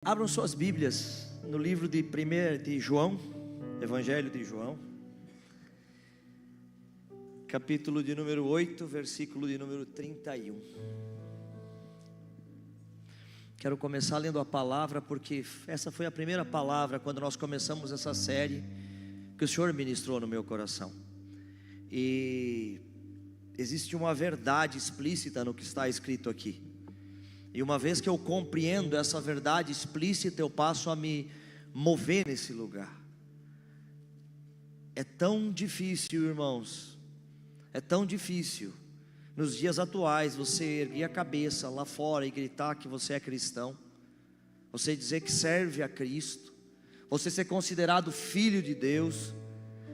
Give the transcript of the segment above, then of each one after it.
Abram suas Bíblias no livro de 1 de João, Evangelho de João, capítulo de número 8, versículo de número 31. Quero começar lendo a palavra, porque essa foi a primeira palavra quando nós começamos essa série que o Senhor ministrou no meu coração. E existe uma verdade explícita no que está escrito aqui. E uma vez que eu compreendo essa verdade explícita, eu passo a me mover nesse lugar. É tão difícil, irmãos, é tão difícil nos dias atuais você erguer a cabeça lá fora e gritar que você é cristão, você dizer que serve a Cristo, você ser considerado filho de Deus.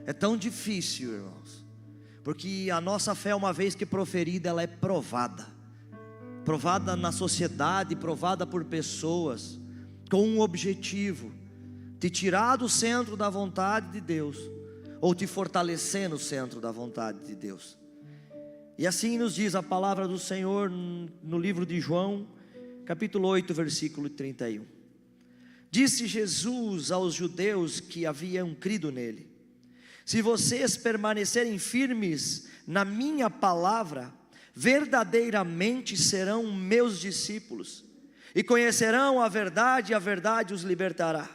É tão difícil, irmãos, porque a nossa fé, uma vez que proferida, ela é provada na sociedade, provada por pessoas, com um objetivo: te tirar do centro da vontade de Deus, ou te fortalecer no centro da vontade de Deus. E assim nos diz a palavra do Senhor no livro de João, capítulo 8, versículo 31. Disse Jesus aos judeus que haviam crido nele: se vocês permanecerem firmes na minha palavra, verdadeiramente serão meus discípulos, e conhecerão a verdade, e a verdade os libertará.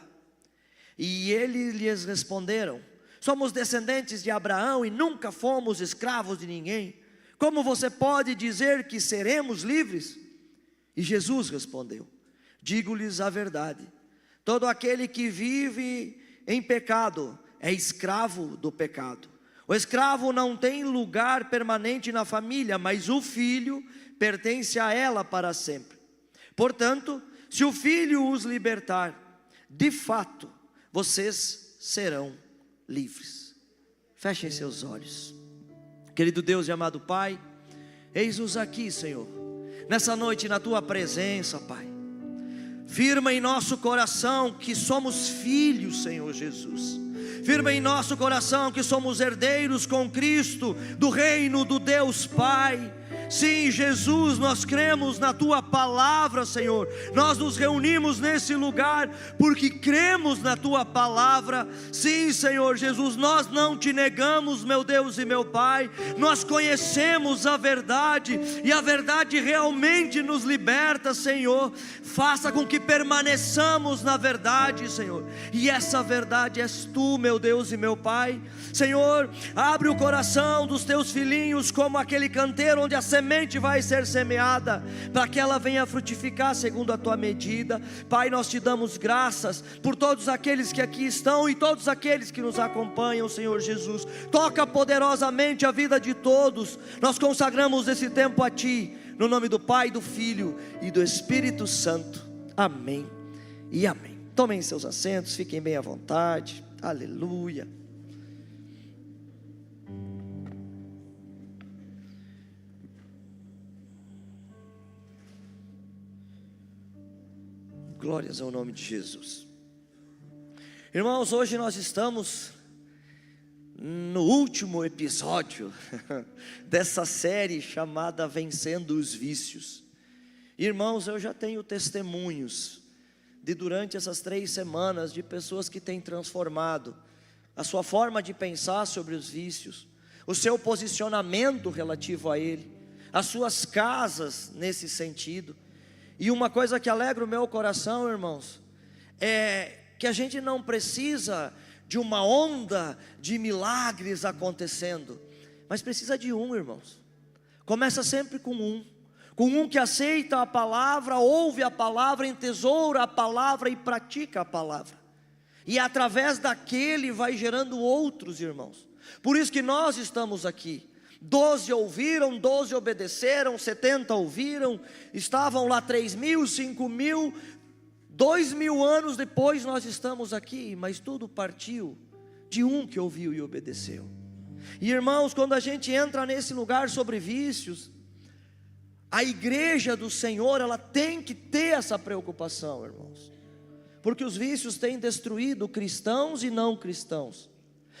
E eles lhes responderam: somos descendentes de Abraão e nunca fomos escravos de ninguém. Como você pode dizer que seremos livres? E Jesus respondeu: digo-lhes a verdade, todo aquele que vive em pecado é escravo do pecado. O escravo não tem lugar permanente na família, mas o filho pertence a ela para sempre. Portanto, se o filho os libertar, de fato, vocês serão livres. Fechem seus olhos. Querido Deus e amado Pai, eis-nos aqui, Senhor, nessa noite na Tua presença, Pai. Firma em nosso coração que somos filhos, Senhor Jesus. Firma em nosso coração que somos herdeiros com Cristo do reino do Deus Pai. Sim, Jesus, nós cremos na Tua palavra, Senhor. Nós nos reunimos nesse lugar porque cremos na Tua palavra. Sim, Senhor Jesus, nós não te negamos, meu Deus e meu Pai. Nós conhecemos a verdade, e a verdade realmente nos liberta, Senhor. Faça com que permaneçamos na verdade, Senhor. E essa verdade és Tu, meu Deus e meu Pai. Senhor, abre o coração dos Teus filhinhos como aquele canteiro onde a semente vai ser semeada, para que ela venha frutificar segundo a Tua medida. Pai, nós Te damos graças por todos aqueles que aqui estão e todos aqueles que nos acompanham, Senhor Jesus. Toca poderosamente a vida de todos. Nós consagramos esse tempo a Ti, no nome do Pai, do Filho e do Espírito Santo. Amém e amém. Tomem seus assentos, fiquem bem à vontade. Aleluia. Glórias ao nome de Jesus. Irmãos, hoje nós estamos no último episódio dessa série chamada Vencendo os Vícios. Irmãos, eu já tenho testemunhos de durante essas 3 semanas de pessoas que têm transformado a sua forma de pensar sobre os vícios, o seu posicionamento relativo a ele, as suas casas nesse sentido. E uma coisa que alegra o meu coração, irmãos, é que a gente não precisa de uma onda de milagres acontecendo, mas precisa de um, irmãos. Começa sempre com um que aceita a palavra, ouve a palavra, entesoura a palavra e pratica a palavra. E através daquele vai gerando outros, irmãos. Por isso que nós estamos aqui. 12 ouviram, 12 obedeceram, 70 ouviram, estavam lá 3.000, 5.000, 2.000 anos depois nós estamos aqui, mas tudo partiu de um que ouviu e obedeceu. E irmãos, quando a gente entra nesse lugar sobre vícios, a igreja do Senhor, ela tem que ter essa preocupação, irmãos, porque os vícios têm destruído cristãos e não cristãos,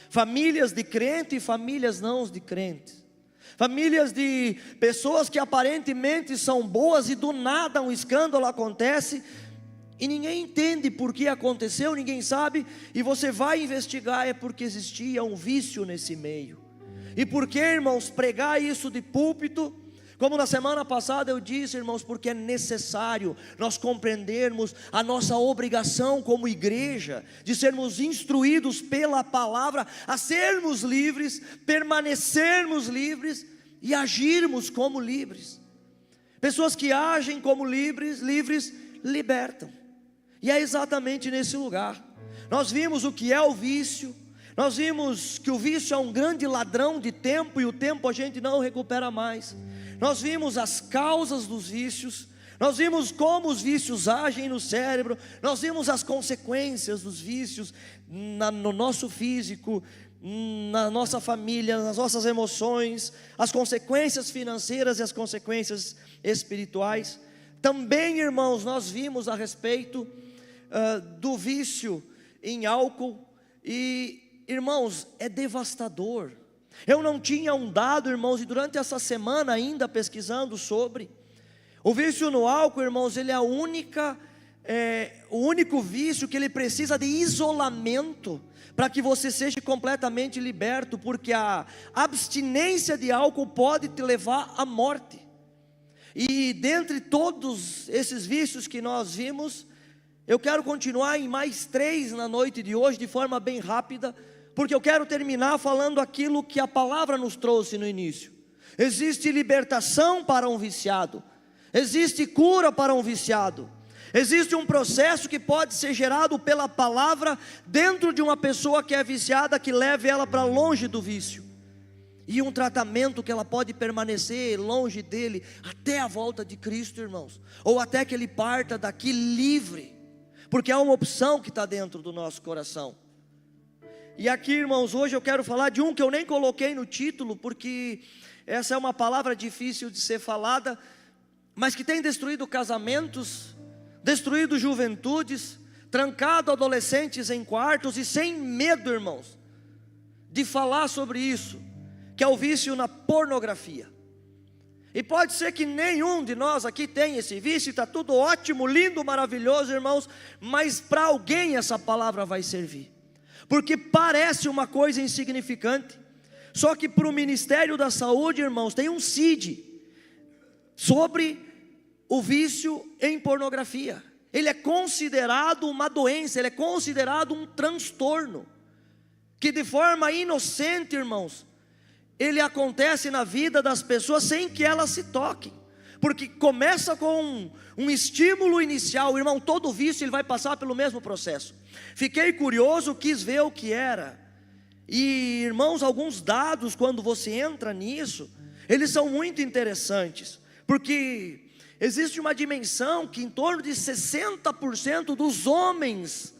famílias de crente e famílias não de crentes. Famílias de pessoas que aparentemente são boas e do nada um escândalo acontece e ninguém entende por que aconteceu, ninguém sabe, e você vai investigar, é porque existia um vício nesse meio. E por que, irmãos, pregar isso de púlpito? Como na semana passada eu disse, irmãos, porque é necessário nós compreendermos a nossa obrigação como igreja, de sermos instruídos pela palavra, a sermos livres, permanecermos livres e agirmos como livres. Pessoas que agem como livres libertam. E é exatamente nesse lugar. Nós vimos o que é o vício. Nós vimos que o vício é um grande ladrão de tempo, e o tempo a gente não recupera mais. Nós vimos as causas dos vícios. Nós vimos como os vícios agem no cérebro. Nós vimos as consequências dos vícios no nosso físico, na nossa família, nas nossas emoções, as consequências financeiras e as consequências espirituais. Também, irmãos, nós vimos a respeito do vício em álcool. E, irmãos, é devastador. Eu não tinha um dado, irmãos, e durante essa semana ainda pesquisando sobre o vício no álcool, irmãos, ele é o único vício que ele precisa de isolamento para que você seja completamente liberto, porque a abstinência de álcool pode te levar à morte. E dentre todos esses vícios que nós vimos, eu quero continuar em mais 3 na noite de hoje, de forma bem rápida, porque eu quero terminar falando aquilo que a palavra nos trouxe no início. Existe libertação para um viciado, existe cura para um viciado, existe um processo que pode ser gerado pela palavra dentro de uma pessoa que é viciada, que leve ela para longe do vício, e um tratamento que ela pode permanecer longe dele até a volta de Cristo, irmãos, ou até que ele parta daqui livre, porque é uma opção que está dentro do nosso coração. E aqui, irmãos, hoje eu quero falar de um que eu nem coloquei no título, porque essa é uma palavra difícil de ser falada, mas que tem destruído casamentos, destruído juventudes, trancado adolescentes em quartos, e sem medo, irmãos, de falar sobre isso, que é o vício na pornografia. E pode ser que nenhum de nós aqui tenha esse vício, está tudo ótimo, lindo, maravilhoso, irmãos, mas para alguém essa palavra vai servir, porque parece uma coisa insignificante, só que para o Ministério da Saúde, irmãos, tem um CID sobre o vício em pornografia. Ele é considerado uma doença, ele é considerado um transtorno, que de forma inocente, irmãos, ele acontece na vida das pessoas sem que elas se toquem, porque começa com um estímulo inicial, irmão. Todo vício ele vai passar pelo mesmo processo. Fiquei curioso, quis ver o que era, e irmãos, alguns dados quando você entra nisso, eles são muito interessantes, porque existe uma dimensão que em torno de 60% dos homens,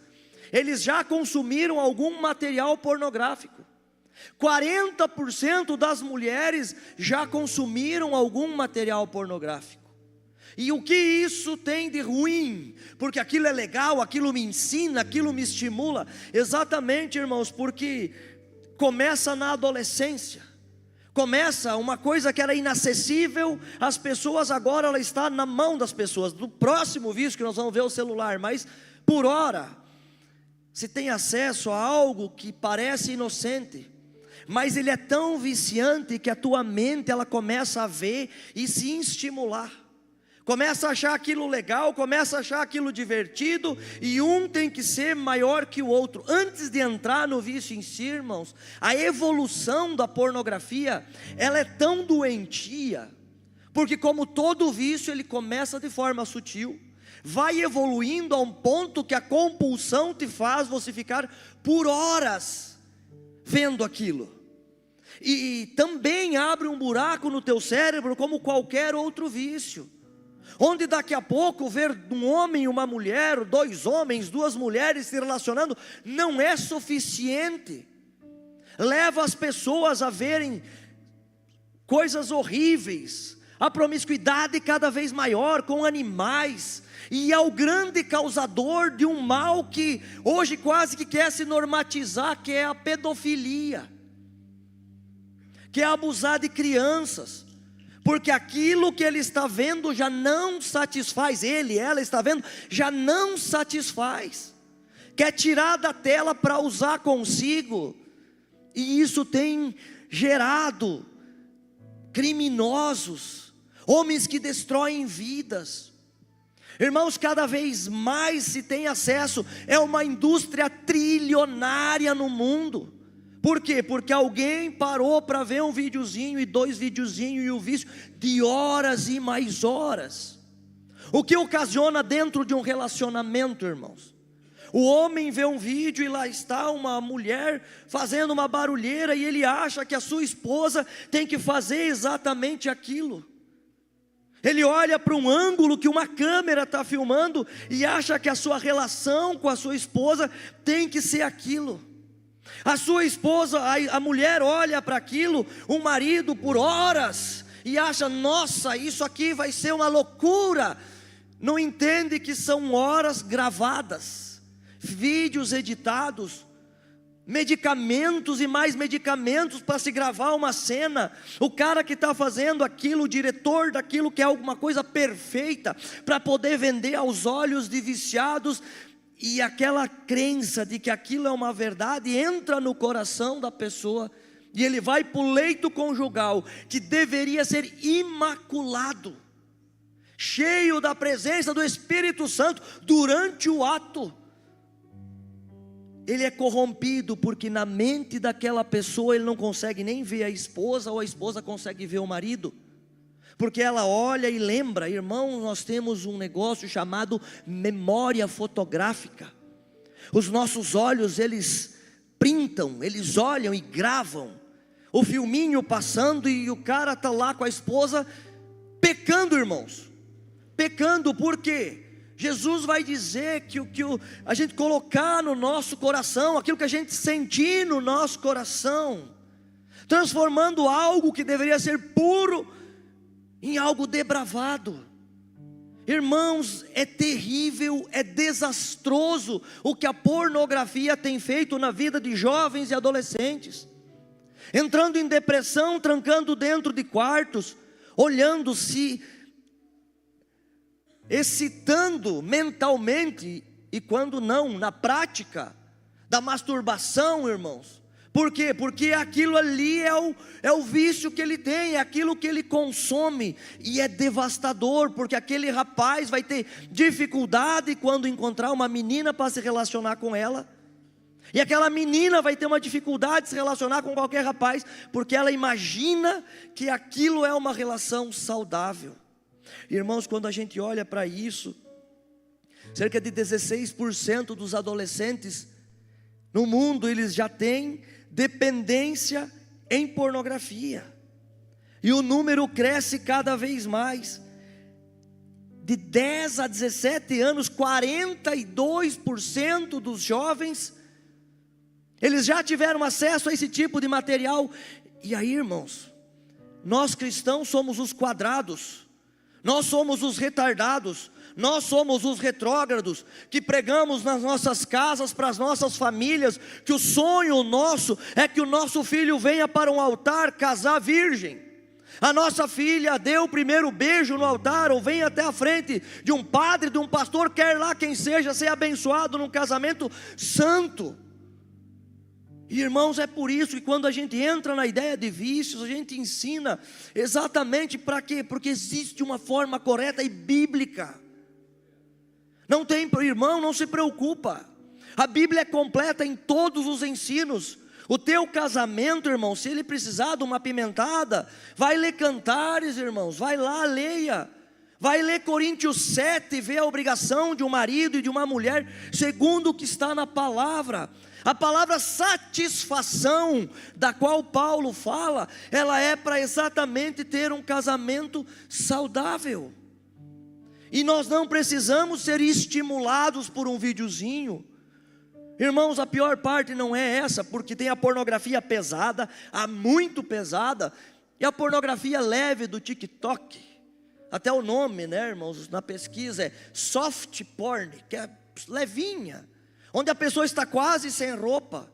eles já consumiram algum material pornográfico. 40% das mulheres já consumiram algum material pornográfico. E o que isso tem de ruim? Porque aquilo é legal, aquilo me ensina, aquilo me estimula. Exatamente, irmãos, porque começa na adolescência. Começa uma coisa que era inacessível às pessoas, agora ela está na mão das pessoas. No próximo vídeo que nós vamos ver o celular, mas por hora se tem acesso a algo que parece inocente, mas ele é tão viciante que a tua mente ela começa a ver e se estimular, começa a achar aquilo legal, começa a achar aquilo divertido, e um tem que ser maior que o outro. Antes de entrar no vício em si, irmãos, a evolução da pornografia, ela é tão doentia, porque como todo vício ele começa de forma sutil, vai evoluindo a um ponto que a compulsão te faz você ficar por horas vendo aquilo, e também abre um buraco no teu cérebro como qualquer outro vício, onde daqui a pouco ver um homem e uma mulher, 2 homens, 2 mulheres se relacionando, não é suficiente, leva as pessoas a verem coisas horríveis, a promiscuidade cada vez maior com animais, e é o grande causador de um mal que hoje quase que quer se normatizar, que é a pedofilia, que é abusar de crianças, porque aquilo que ele está vendo já não satisfaz ele, ela está vendo, já não satisfaz, quer tirar da tela para usar consigo, e isso tem gerado criminosos, homens que destroem vidas. Irmãos, cada vez mais se tem acesso, é uma indústria trilionária no mundo. Por quê? Porque alguém parou para ver um videozinho e 2 videozinhos, e o vício de horas e mais horas. O que ocasiona dentro de um relacionamento, irmãos? O homem vê um vídeo e lá está uma mulher fazendo uma barulheira, e ele acha que a sua esposa tem que fazer exatamente aquilo. Ele olha para um ângulo que uma câmera está filmando e acha que a sua relação com a sua esposa tem que ser aquilo. A sua esposa, a mulher olha para aquilo, o marido por horas, e acha, nossa, isso aqui vai ser uma loucura. Não entende que são horas gravadas, vídeos editados, medicamentos e mais medicamentos para se gravar uma cena. O cara que está fazendo aquilo, o diretor daquilo, que é alguma coisa perfeita, para poder vender aos olhos de viciados. E aquela crença de que aquilo é uma verdade entra no coração da pessoa, e ele vai para o leito conjugal, que deveria ser imaculado, cheio da presença do Espírito Santo durante o ato. Ele é corrompido, porque na mente daquela pessoa ele não consegue nem ver a esposa, ou a esposa consegue ver o marido, porque ela olha e lembra. Irmão, nós temos um negócio chamado memória fotográfica. Os nossos olhos, eles printam, eles olham e gravam o filminho passando, e o cara está lá com a esposa pecando, irmãos, pecando. Por quê? Jesus vai dizer que a gente colocar no nosso coração, aquilo que a gente sentir no nosso coração, transformando algo que deveria ser puro em algo debravado. Irmãos, é terrível, é desastroso o que a pornografia tem feito na vida de jovens e adolescentes, entrando em depressão, trancando dentro de quartos, olhando-se, excitando mentalmente, e quando não, na prática da masturbação, irmãos. Por quê? Porque aquilo ali é o vício que ele tem, é aquilo que ele consome, e é devastador, porque aquele rapaz vai ter dificuldade quando encontrar uma menina para se relacionar com ela, e aquela menina vai ter uma dificuldade de se relacionar com qualquer rapaz, porque ela imagina que aquilo é uma relação saudável. Irmãos, quando a gente olha para isso, cerca de 16% dos adolescentes no mundo, eles já têm dependência em pornografia, e o número cresce cada vez mais. De 10 a 17 anos, 42% dos jovens, eles já tiveram acesso a esse tipo de material. E aí, irmãos, nós cristãos somos os quadrados, nós somos os retardados, nós somos os retrógrados, que pregamos nas nossas casas, para as nossas famílias, que o sonho nosso é que o nosso filho venha para um altar casar virgem. A nossa filha dê o primeiro beijo no altar, ou venha até a frente de um padre, de um pastor, quer lá quem seja, ser abençoado num casamento santo. E, irmãos, é por isso que quando a gente entra na ideia de vícios, a gente ensina exatamente para quê? Porque existe uma forma correta e bíblica. Não tem, irmão, não se preocupa, a Bíblia é completa em todos os ensinos. O teu casamento, irmão, se ele precisar de uma apimentada, vai ler Cantares, irmãos, vai lá, leia. Vai ler Coríntios 7, ver a obrigação de um marido e de uma mulher, segundo o que está na palavra. A palavra satisfação, da qual Paulo fala, ela é para exatamente ter um casamento saudável. E nós não precisamos ser estimulados por um videozinho. Irmãos, a pior parte não é essa, porque tem a pornografia pesada, a muito pesada, e a pornografia leve do TikTok. Até o nome, né, irmãos, na pesquisa é soft porn, que é levinha, onde a pessoa está quase sem roupa,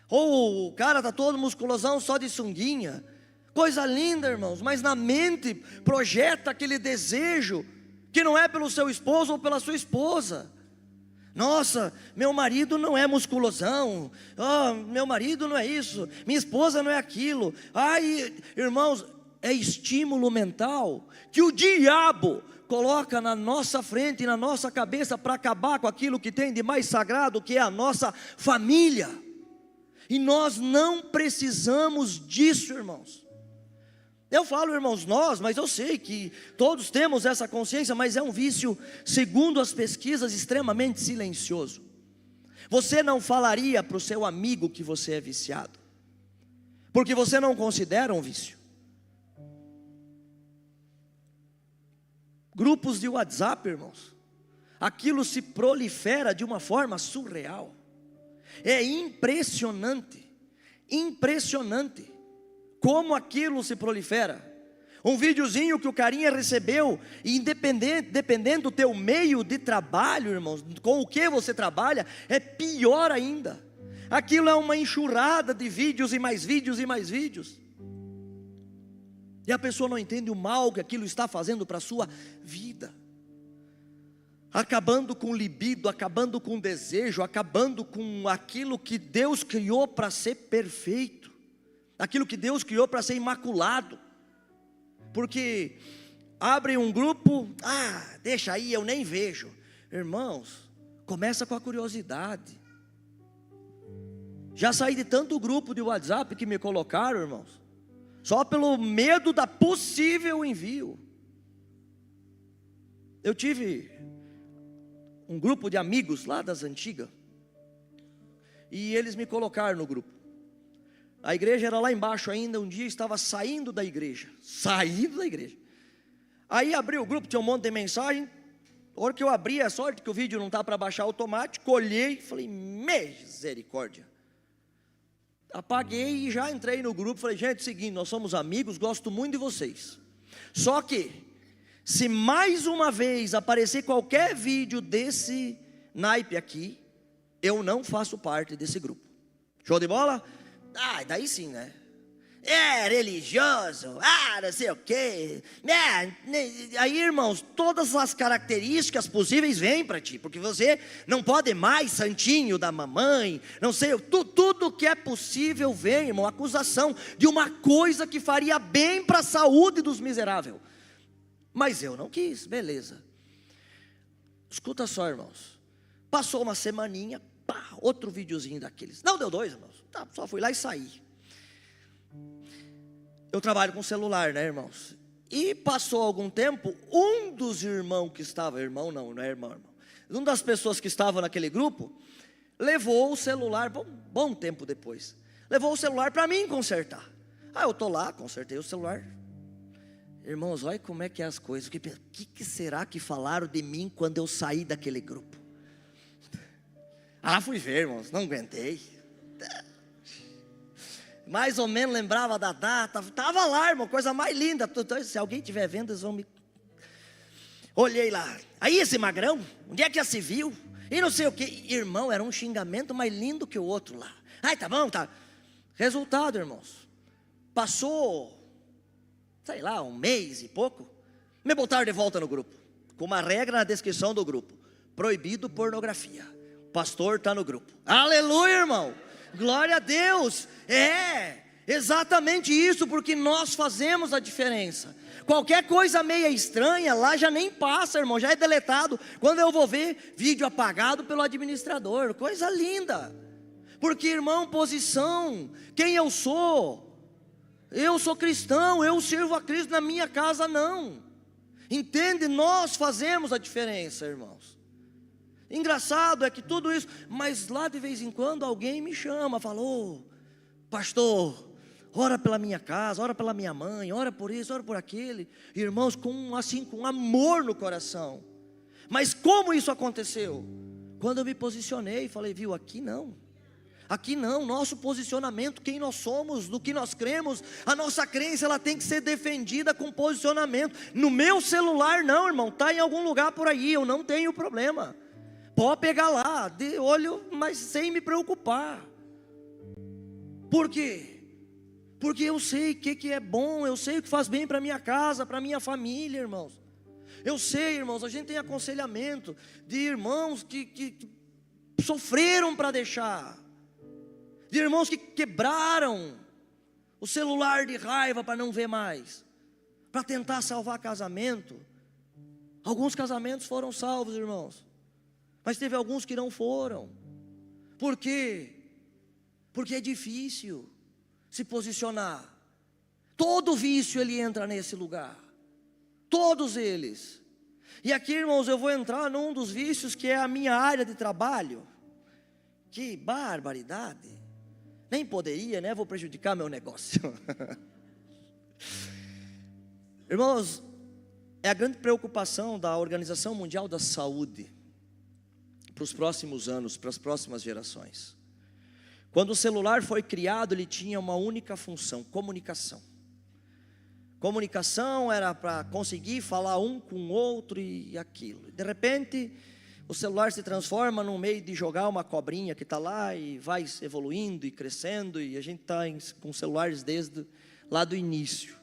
ou o cara está todo musculosão só de sunguinha, Coisa linda, irmãos, mas na mente projeta aquele desejo que não é pelo seu esposo ou pela sua esposa. Nossa, meu marido não é musculosão, meu marido não é isso, minha esposa não é aquilo. Ai, irmãos, é estímulo mental que o diabo coloca na nossa frente e na nossa cabeça para acabar com aquilo que tem de mais sagrado, que é a nossa família. E nós não precisamos disso, irmãos. Eu falo, irmãos, nós, mas eu sei que todos temos essa consciência, mas é um vício, segundo as pesquisas, extremamente silencioso. Você não falaria para o seu amigo que você é viciado, porque você não considera um vício. Grupos de WhatsApp, irmãos, aquilo se prolifera de uma forma surreal. É impressionante, impressionante como aquilo se prolifera. Um videozinho que o carinha recebeu, e dependendo do teu meio de trabalho, irmãos, com o que você trabalha, é pior ainda. Aquilo é uma enxurrada de vídeos e mais vídeos e mais vídeos. E a pessoa não entende o mal que aquilo está fazendo para a sua vida. Acabando com o libido, acabando com o desejo, acabando com aquilo que Deus criou para ser perfeito. Aquilo que Deus criou para ser imaculado. Porque abrem um grupo, deixa aí, eu nem vejo. Irmãos, começa com a curiosidade. Já saí de tanto grupo de WhatsApp que me colocaram, irmãos, só pelo medo da possível envio. Eu tive um grupo de amigos lá das antigas, e eles me colocaram no grupo. A igreja era lá embaixo ainda. Um dia eu estava saindo da igreja. Aí abri o grupo, tinha um monte de mensagem. A hora que eu abri, a sorte que o vídeo não está para baixar automático, olhei e falei, misericórdia. Apaguei e já entrei no grupo. Falei, gente, é o seguinte, nós somos amigos, gosto muito de vocês. Só que, se mais uma vez aparecer qualquer vídeo desse naipe aqui, eu não faço parte desse grupo. Show de bola? Daí sim, né? É religioso, não sei o quê. Aí, irmãos, todas as características possíveis vêm para ti, porque você não pode mais santinho da mamãe, não sei, tudo que é possível vem, irmão, acusação de uma coisa que faria bem para a saúde dos miseráveis. Mas eu não quis, beleza. Escuta só, irmãos. Passou uma semaninha, outro videozinho daqueles. Não deu 2, irmãos. Só fui lá e saí. Eu trabalho com celular, né, irmãos? E passou algum tempo, um dos irmãos que estava, irmão, não é irmão. Uma das pessoas que estavam naquele grupo, levou o celular, bom tempo depois, levou o celular para mim consertar. Eu estou lá, consertei o celular. Irmãos, olha como é que é as coisas. O que será que falaram de mim quando eu saí daquele grupo? Fui ver, irmãos, não aguentei. Mais ou menos lembrava da data. Estava lá, irmão, coisa mais linda. Se alguém estiver vendo, eles vão me... Olhei lá. Aí esse magrão, onde é que já se viu? E não sei o que. Irmão, era um xingamento mais lindo que o outro lá. Tá bom, tá. Resultado, irmãos. Passou, sei lá, um mês e pouco. Me botaram de volta no grupo. Com uma regra na descrição do grupo. Proibido pornografia. O pastor está no grupo. Aleluia, irmão. Glória a Deus. É exatamente isso, porque nós fazemos a diferença. Qualquer coisa meia estranha lá já nem passa, irmão, já é deletado. Quando eu vou ver, vídeo apagado pelo administrador. Coisa linda. Porque, irmão, posição. Quem eu sou? Eu sou cristão, eu sirvo a Cristo. Na minha casa não. Entende? Nós fazemos a diferença, irmãos. Engraçado é que tudo isso, mas lá de vez em quando alguém me chama, falou, pastor, ora pela minha casa, ora pela minha mãe, ora por isso, ora por aquele. Irmãos, com amor no coração. Mas como isso aconteceu? Quando eu me posicionei e falei, viu, aqui não, nosso posicionamento, quem nós somos, do que nós cremos, a nossa crença, ela tem que ser defendida com posicionamento. No meu celular não, irmão, está em algum lugar por aí, eu não tenho problema. Pode pegar lá, de olho, mas sem me preocupar. Por quê? Porque eu sei o que é bom, eu sei o que faz bem para minha casa, para minha família, irmãos. Eu sei, irmãos, a gente tem aconselhamento de irmãos que sofreram para deixar, de irmãos que quebraram o celular de raiva para não ver mais, para tentar salvar casamento. Alguns casamentos foram salvos, irmãos, mas teve alguns que não foram. Por quê? Porque é difícil se posicionar. Todo vício ele entra nesse lugar, todos eles. E aqui, irmãos, eu vou entrar num dos vícios que é a minha área de trabalho. Que barbaridade. Nem poderia, né? Vou prejudicar meu negócio. Irmãos, é a grande preocupação da Organização Mundial da Saúde para os próximos anos, para as próximas gerações. Quando o celular foi criado, ele tinha uma única função: comunicação. Comunicação era para conseguir falar um com o outro e aquilo. De repente, o celular se transforma num meio de jogar uma cobrinha que está lá e vai evoluindo e crescendo, e a gente está com celulares desde lá do início.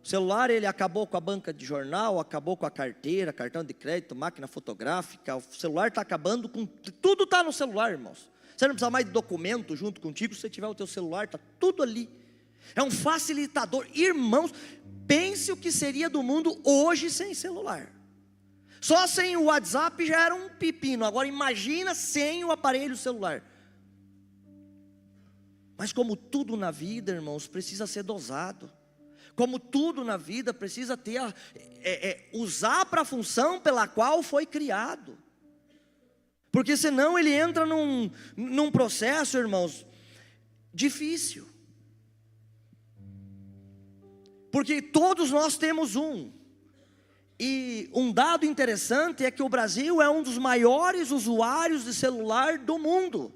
O celular, ele acabou com a banca de jornal, acabou com a carteira, cartão de crédito, máquina fotográfica. O celular está acabando com... Tudo está no celular, irmãos. Você não precisa mais de documento junto contigo, se você tiver o teu celular, está tudo ali. É um facilitador. Irmãos, pense o que seria do mundo hoje sem celular. Só sem o WhatsApp já era um pepino. Agora imagina sem o aparelho celular. Mas como tudo na vida, irmãos, precisa ser dosado. Como tudo na vida precisa ter usar para a função pela qual foi criado. Porque senão ele entra num processo, irmãos, difícil. Porque todos nós temos um. E um dado interessante é que o Brasil é um dos maiores usuários de celular do mundo.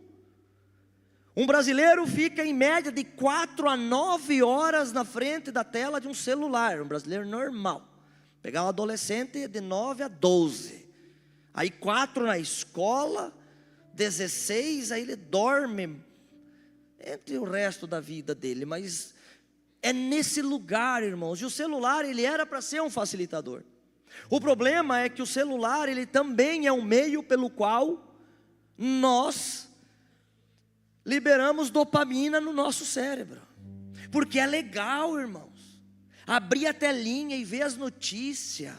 Um brasileiro fica em média de 4 a 9 horas na frente da tela de um celular. Um brasileiro normal. Pegar um adolescente de 9 a 12. Aí 4 na escola, 16, aí ele dorme entre o resto da vida dele. Mas é nesse lugar, irmãos. E o celular, ele era para ser um facilitador. O problema é que o celular, ele também é um meio pelo qual nós liberamos dopamina no nosso cérebro. Porque é legal, irmãos, abrir a telinha e ver as notícias,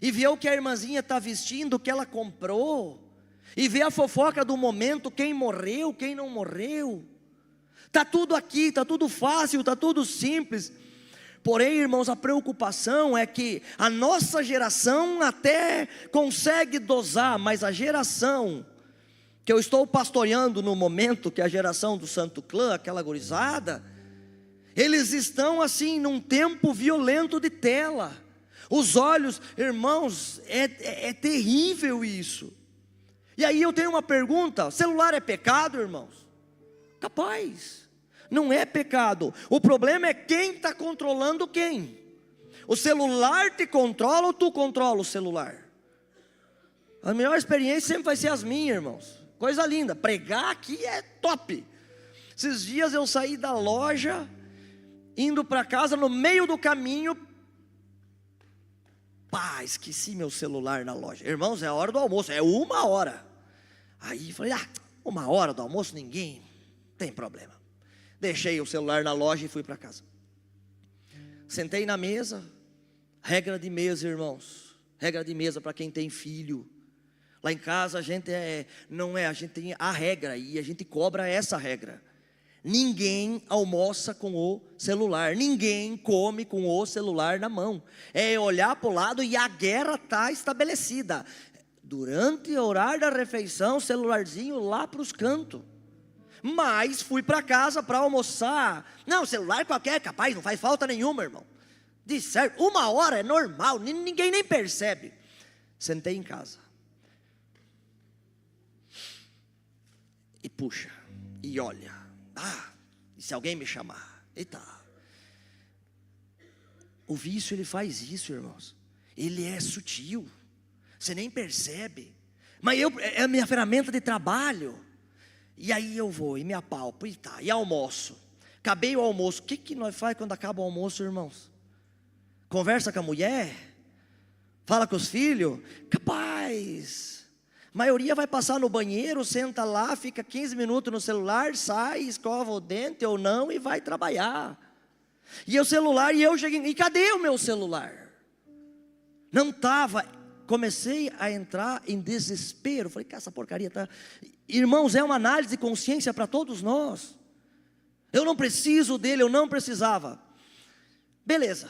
e ver o que a irmãzinha está vestindo, o que ela comprou, e ver a fofoca do momento, quem morreu, quem não morreu. Está tudo aqui, está tudo fácil, está tudo simples. Porém, irmãos, a preocupação é que a nossa geração até consegue dosar, mas a geração que eu estou pastoreando no momento, que é a geração do Santo Clã, aquela gurizada, eles estão assim num tempo violento de tela. Os olhos, irmãos, é terrível isso. E aí eu tenho uma pergunta: celular é pecado, irmãos? Capaz. Não é pecado. O problema é quem está controlando quem. O celular te controla ou tu controla o celular? A melhor experiência sempre vai ser as minhas, irmãos. Coisa linda, pregar aqui é top. Esses dias eu saí da loja, indo para casa, no meio do caminho, esqueci meu celular na loja. Irmãos, é a hora do almoço, é 1 hora. Aí falei, 1 hora do almoço, ninguém tem problema. Deixei o celular na loja e fui para casa. Sentei na mesa. Regra de mesa, irmãos. Regra de mesa para quem tem filho. Lá em casa a gente a gente tem a regra e a gente cobra essa regra. Ninguém almoça com o celular. Ninguém come com o celular na mão. É olhar para o lado e a guerra está estabelecida. Durante o horário da refeição, celularzinho lá para os cantos. Mas fui para casa para almoçar. Não, celular qualquer, capaz, não faz falta nenhuma, irmão. De certo, 1 hora é normal, ninguém nem percebe. Sentei em casa. E puxa, e olha. E se alguém me chamar? Eita. O vício, ele faz isso, irmãos. Ele é sutil. Você nem percebe. Mas é a minha ferramenta de trabalho. E aí eu vou e me apalpo e almoço. acabei o almoço. O que nós faz quando acaba o almoço, irmãos? Conversa com a mulher? Fala com os filhos? Capaz. A maioria vai passar no banheiro, senta lá, fica 15 minutos no celular, sai, escova o dente ou não e vai trabalhar. E o celular, e eu cheguei, e cadê o meu celular? Não estava, comecei a entrar em desespero. Falei, que essa porcaria tá... Irmãos, é uma análise de consciência para todos nós. Eu não preciso dele, eu não precisava. Beleza.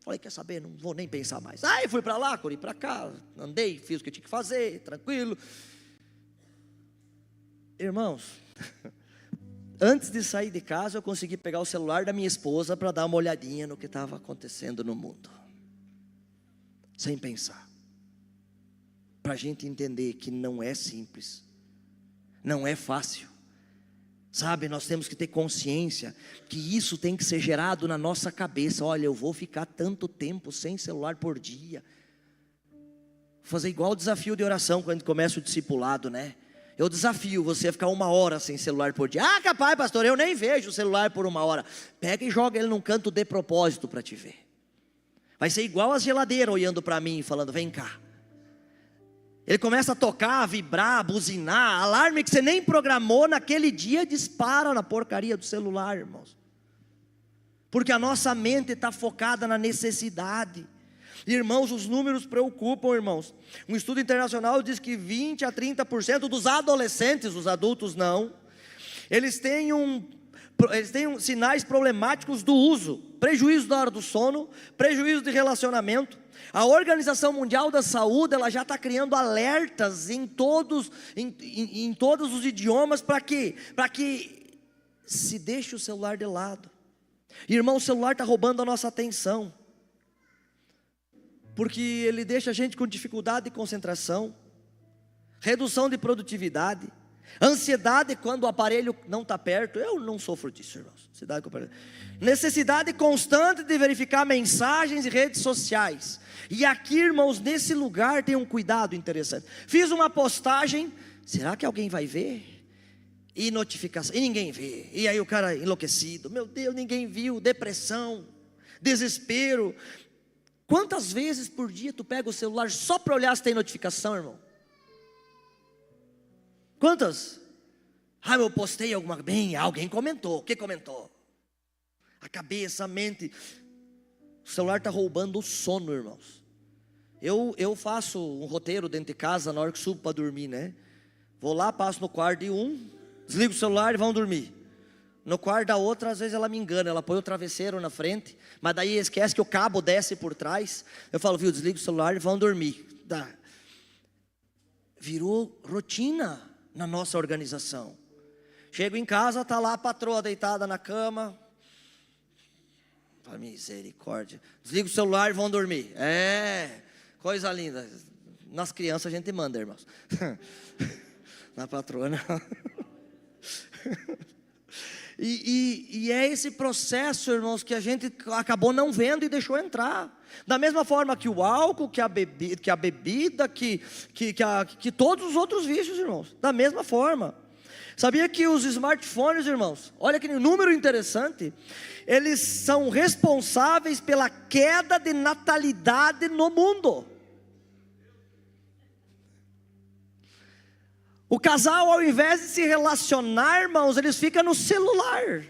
Falei, quer saber, não vou nem pensar mais. Aí fui para lá, corri para cá, andei, fiz o que tinha que fazer, tranquilo. Irmãos, antes de sair de casa, eu consegui pegar o celular da minha esposa para dar uma olhadinha no que estava acontecendo no mundo. Sem pensar. Para a gente entender que não é simples. Não é fácil. Sabe, nós temos que ter consciência que isso tem que ser gerado na nossa cabeça. Olha, eu vou ficar tanto tempo sem celular por dia. Vou fazer igual o desafio de oração quando começa o discipulado, né? Eu desafio você a ficar 1 hora sem celular por dia. Ah, capaz, pastor, eu nem vejo o celular por 1 hora. Pega e joga ele num canto de propósito para te ver. Vai ser igual a geladeira olhando para mim e falando, vem cá. Ele começa a tocar, a vibrar, a buzinar, alarme que você nem programou naquele dia, dispara na porcaria do celular, irmãos. Porque a nossa mente está focada na necessidade. Irmãos, os números preocupam, irmãos. Um estudo internacional diz que 20 a 30% dos adolescentes, os adultos não, eles têm sinais problemáticos do uso, prejuízo da hora do sono, prejuízo de relacionamento. A Organização Mundial da Saúde, ela já está criando alertas em todos os idiomas, para quê? Para que se deixe o celular de lado. Irmão, o celular está roubando a nossa atenção, porque ele deixa a gente com dificuldade de concentração, redução de produtividade, ansiedade quando o aparelho não está perto. Eu não sofro disso, irmãos. Necessidade constante de verificar mensagens e redes sociais. E aqui, irmãos, nesse lugar tem um cuidado interessante. Fiz uma postagem, será que alguém vai ver? E notificação, e ninguém vê. E aí o cara enlouquecido, meu Deus, ninguém viu. Depressão, desespero. Quantas vezes por dia tu pega o celular só para olhar se tem notificação, irmão? Quantas? Ah, eu postei alguma... Bem, alguém comentou. O que comentou? A cabeça, a mente. O celular está roubando o sono, irmãos. Eu faço um roteiro dentro de casa na hora que subo para dormir, né? Vou lá, passo no quarto de um, desligo o celular e vão dormir. No quarto da outra, às vezes ela me engana. Ela põe o travesseiro na frente, mas daí esquece que o cabo desce por trás. Eu falo, viu, desliga o celular e vão dormir. Virou rotina na nossa organização. Chego em casa, está lá a patroa deitada na cama. Misericórdia. Desliga o celular e vão dormir. Coisa linda. Nas crianças a gente manda, irmãos. Na patroa não. E é esse processo, irmãos, que a gente acabou não vendo e deixou entrar. Da mesma forma que o álcool, que a bebida, que todos os outros vícios, irmãos. Da mesma forma. Sabia que os smartphones, irmãos, olha que número interessante, eles são responsáveis pela queda de natalidade no mundo. O casal, ao invés de se relacionar, irmãos, eles ficam no celular.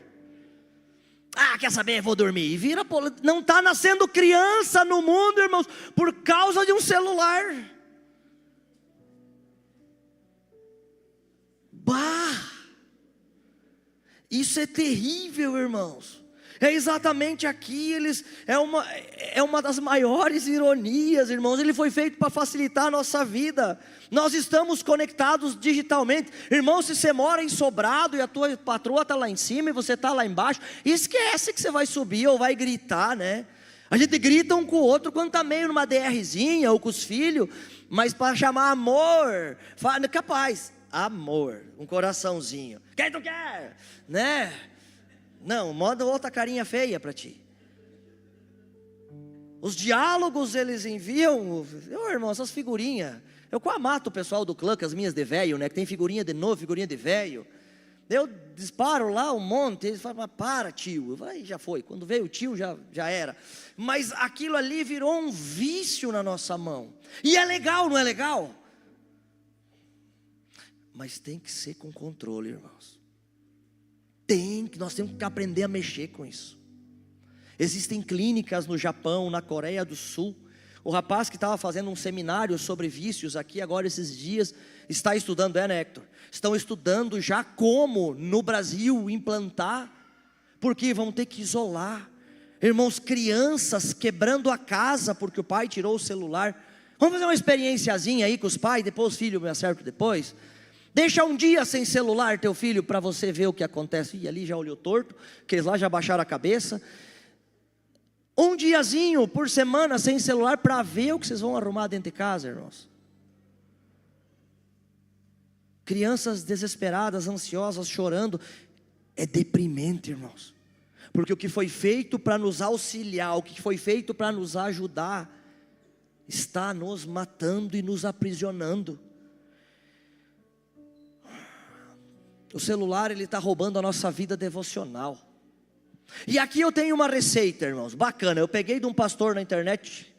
Ah, quer saber? Vou dormir. E vira, não está nascendo criança no mundo, irmãos, por causa de um celular. Bah! Isso é terrível, irmãos. É exatamente aqui, é uma das maiores ironias, irmãos. Ele foi feito para facilitar a nossa vida. Nós estamos conectados digitalmente. Irmão, se você mora em Sobrado e a tua patroa está lá em cima e você está lá embaixo, esquece que você vai subir ou vai gritar, né? A gente grita um com o outro quando está meio numa DRzinha ou com os filhos, mas para chamar amor, capaz, amor, um coraçãozinho. Quem tu quer? Né? Não, manda outra carinha feia para ti. Os diálogos eles enviam, irmão, essas figurinhas. Eu quase mato o pessoal do clã com as minhas de velho, né? Que tem figurinha de novo, figurinha de velho. Eu disparo lá um monte, eles falam, mas para tio, eu falei, já foi, quando veio o tio já era. Mas aquilo ali virou um vício na nossa mão, e é legal, não é legal? Mas tem que ser com controle, irmãos. Nós temos que aprender a mexer com isso. Existem clínicas no Japão, na Coreia do Sul. O rapaz que estava fazendo um seminário sobre vícios aqui agora esses dias, está estudando, né, Hector? Estão estudando já como no Brasil implantar, porque vão ter que isolar. Irmãos, crianças quebrando a casa porque o pai tirou o celular. Vamos fazer uma experiênciazinha aí com os pais, depois os filhos me acertam depois. Deixa um dia sem celular teu filho para você ver o que acontece. E ali já olhou torto, que eles lá já baixaram a cabeça. Um diazinho por semana sem celular para ver o que vocês vão arrumar dentro de casa, irmãos. Crianças desesperadas, ansiosas, chorando. É deprimente, irmãos. Porque o que foi feito para nos auxiliar, o que foi feito para nos ajudar, está nos matando e nos aprisionando. O celular, ele está roubando a nossa vida devocional. E aqui eu tenho uma receita, irmãos, bacana. Eu peguei de um pastor na internet.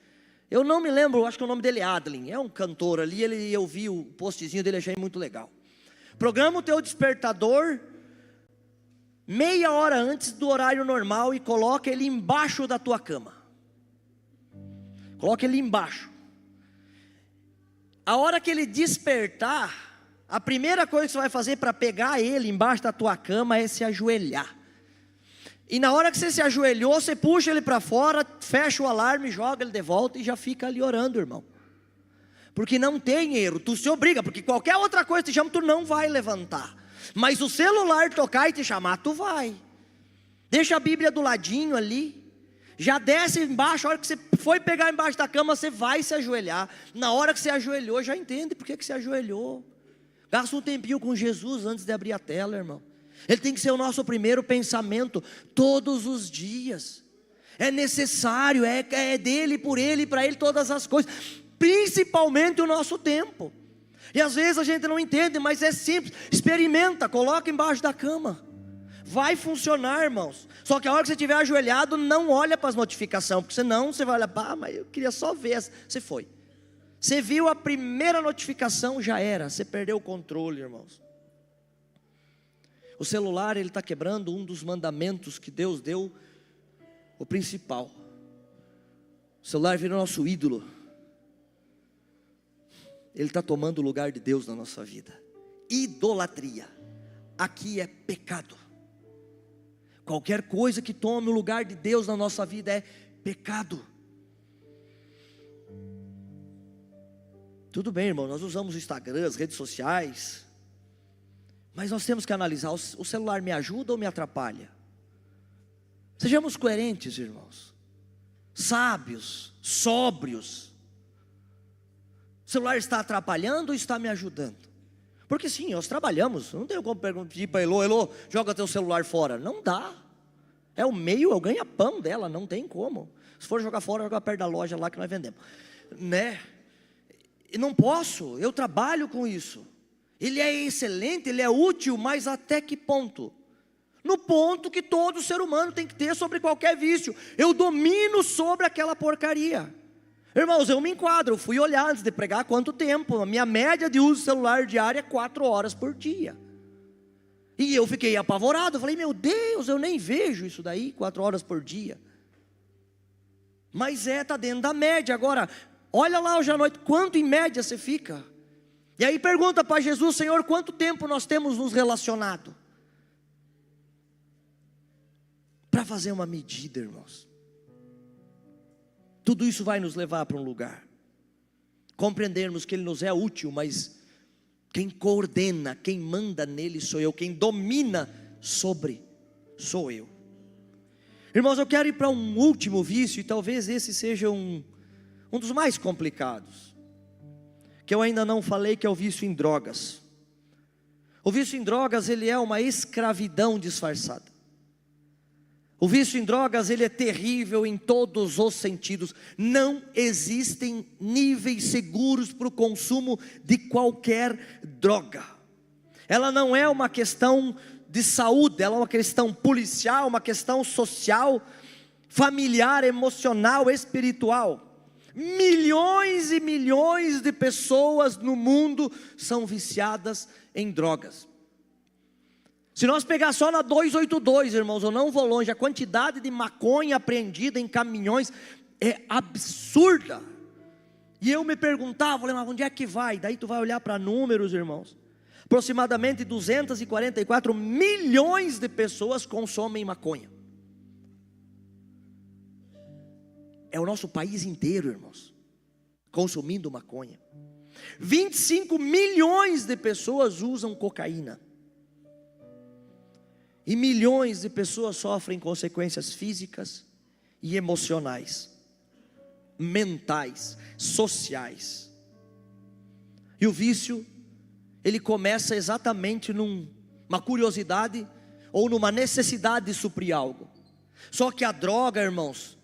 Eu não me lembro, acho que o nome dele é Adlin. É um cantor ali, eu vi o postzinho dele, achei muito legal. Programa o teu despertador meia hora antes do horário normal e coloca ele embaixo da tua cama. Coloca ele embaixo. A hora que ele despertar, a primeira coisa que você vai fazer para pegar ele embaixo da tua cama é se ajoelhar. E na hora que você se ajoelhou, você puxa ele para fora, fecha o alarme, joga ele de volta e já fica ali orando, irmão. Porque não tem erro, tu se obriga, porque qualquer outra coisa te chama, tu não vai levantar. Mas o celular tocar e te chamar, tu vai. Deixa a Bíblia do ladinho ali. Já desce embaixo, a hora que você foi pegar embaixo da cama, você vai se ajoelhar. Na hora que você ajoelhou, já entende por que você ajoelhou. Gasta um tempinho com Jesus antes de abrir a tela, irmão. Ele tem que ser o nosso primeiro pensamento todos os dias. É necessário, é dele, por ele, para ele todas as coisas, principalmente o nosso tempo. E às vezes a gente não entende, mas é simples. Experimenta, coloca embaixo da cama. Vai funcionar, irmãos. Só que a hora que você estiver ajoelhado, não olha para as notificações, porque senão você vai olhar, mas eu queria só ver essa. Você foi. Você viu a primeira notificação, já era. Você perdeu o controle, irmãos. O celular, ele está quebrando um dos mandamentos que Deus deu, o principal. O celular vira o nosso ídolo. Ele está tomando o lugar de Deus na nossa vida. Idolatria. Aqui é pecado. Qualquer coisa que tome o lugar de Deus na nossa vida é pecado. Tudo bem, irmão, nós usamos o Instagram, as redes sociais, mas nós temos que analisar, o celular me ajuda ou me atrapalha? Sejamos coerentes, irmãos, sábios, sóbrios. O celular está atrapalhando ou está me ajudando? Porque sim, nós trabalhamos, não tenho como pedir para Elô, joga teu celular fora. Não dá, é o meio, é o ganha-pão dela, não tem como. Se for jogar fora, joga perto da loja lá que nós vendemos, né? E não posso, eu trabalho com isso. Ele é excelente, ele é útil, mas até que ponto? No ponto que todo ser humano tem que ter sobre qualquer vício. Eu domino sobre aquela porcaria. Irmãos, eu me enquadro, eu fui olhar antes de pregar quanto tempo. A minha média de uso celular diária é 4 horas por dia. E eu fiquei apavorado, eu falei, meu Deus, eu nem vejo isso daí, 4 horas por dia. Mas está dentro da média. Agora, olha lá hoje à noite, quanto em média você fica? E aí pergunta para Jesus, Senhor, quanto tempo nós temos nos relacionado? Para fazer uma medida, irmãos. Tudo isso vai nos levar para um lugar. Compreendermos que Ele nos é útil, mas quem coordena, quem manda nele sou eu. Quem domina sobre sou eu. Irmãos, eu quero ir para um último vício, e talvez esse seja um dos mais complicados, que eu ainda não falei, que é o vício em drogas. O vício em drogas, ele é uma escravidão disfarçada. O vício em drogas, ele é terrível em todos os sentidos. Não existem níveis seguros para o consumo de qualquer droga. Ela não é uma questão de saúde, ela é uma questão policial, uma questão social, familiar, emocional, espiritual. Milhões e milhões de pessoas no mundo são viciadas em drogas. Se nós pegar só na 282, irmãos, eu não vou longe, a quantidade de maconha apreendida em caminhões é absurda. E eu me perguntava, falei, mas onde é que vai? Daí tu vai olhar para números, irmãos. Aproximadamente 244 milhões de pessoas consomem maconha. É o nosso país inteiro, irmãos, consumindo maconha. 25 milhões de pessoas usam cocaína. E milhões de pessoas sofrem consequências físicas e emocionais, mentais, sociais. E o vício, ele começa exatamente numa curiosidade ou numa necessidade de suprir algo. Só que a droga, irmãos,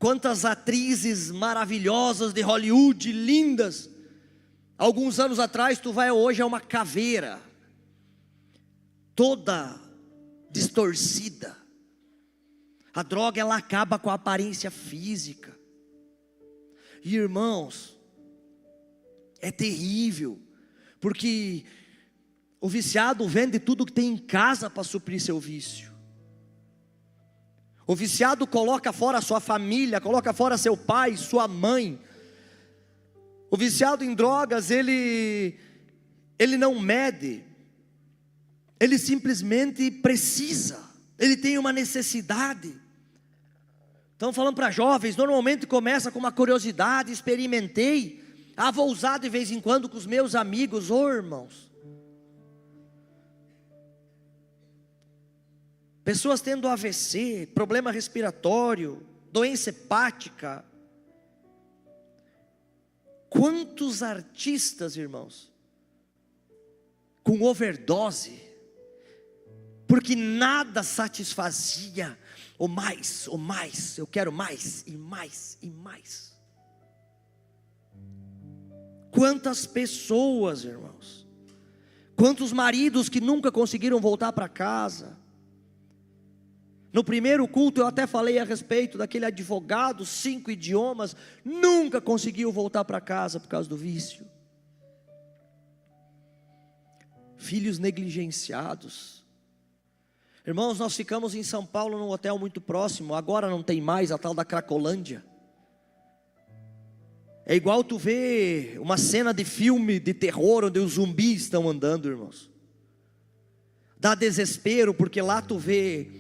quantas atrizes maravilhosas de Hollywood, lindas, alguns anos atrás, tu vai hoje a uma caveira, toda distorcida. A droga, ela acaba com a aparência física. E irmãos, é terrível, porque o viciado vende tudo que tem em casa para suprir seu vício. O viciado coloca fora a sua família, coloca fora seu pai, sua mãe. O viciado em drogas, ele não mede, ele simplesmente precisa, ele tem uma necessidade. Então falando para jovens, normalmente começa com uma curiosidade, experimentei, vou usar de vez em quando com os meus amigos, irmãos. Pessoas tendo AVC, problema respiratório, doença hepática. Quantos artistas, irmãos, com overdose, porque nada satisfazia o mais, eu quero mais e mais e mais. Quantas pessoas, irmãos, quantos maridos que nunca conseguiram voltar para casa. No primeiro culto eu até falei a respeito daquele advogado, 5 idiomas, nunca conseguiu voltar para casa por causa do vício. Filhos negligenciados. Irmãos, nós ficamos em São Paulo num hotel muito próximo, agora não tem mais, a tal da Cracolândia. É igual tu vê uma cena de filme de terror onde os zumbis estão andando, irmãos. Dá desespero, porque lá tu vê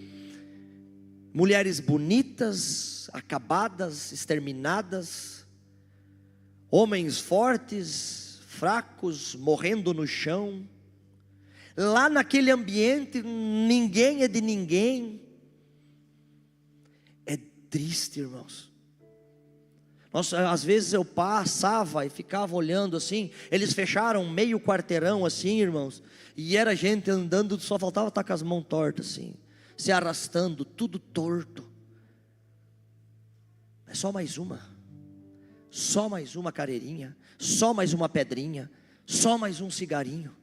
mulheres bonitas, acabadas, exterminadas, homens fortes, fracos, morrendo no chão. Lá naquele ambiente, ninguém é de ninguém. É triste, irmãos. Às vezes eu passava e ficava olhando assim. Eles fecharam meio quarteirão assim, irmãos, e era gente andando, só faltava estar com as mãos tortas assim, se arrastando, tudo torto. É só mais uma carreirinha, só mais uma pedrinha, só mais um cigarinho.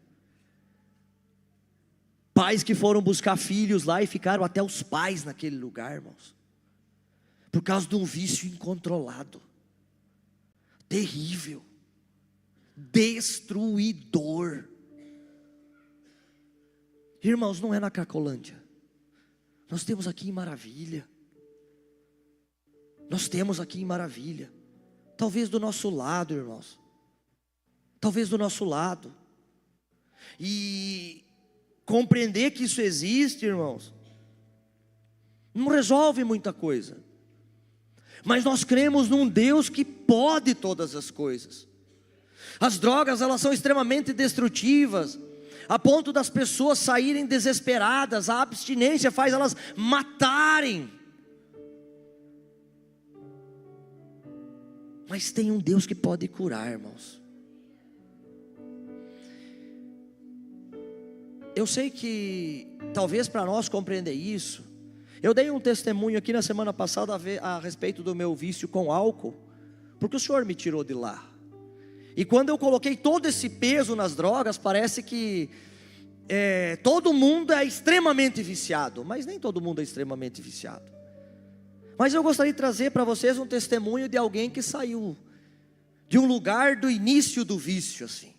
Pais que foram buscar filhos lá e ficaram até os pais naquele lugar, irmãos, por causa de um vício incontrolado, terrível, destruidor. Irmãos, não é na Cracolândia. Nós temos aqui em Maravilha. Nós temos aqui em Maravilha. Talvez do nosso lado, irmãos. Talvez do nosso lado. E compreender que isso existe, irmãos, não resolve muita coisa. Mas nós cremos num Deus que pode todas as coisas. As drogas, elas são extremamente destrutivas, a ponto das pessoas saírem desesperadas. A abstinência faz elas matarem. Mas tem um Deus que pode curar, irmãos. Eu sei que talvez para nós compreender isso, eu dei um testemunho aqui na semana passada a respeito do meu vício com álcool, porque o Senhor me tirou de lá. E quando eu coloquei todo esse peso nas drogas, parece que todo mundo é extremamente viciado, mas nem todo mundo é extremamente viciado. Mas eu gostaria de trazer para vocês um testemunho de alguém que saiu de um lugar do início do vício, assim.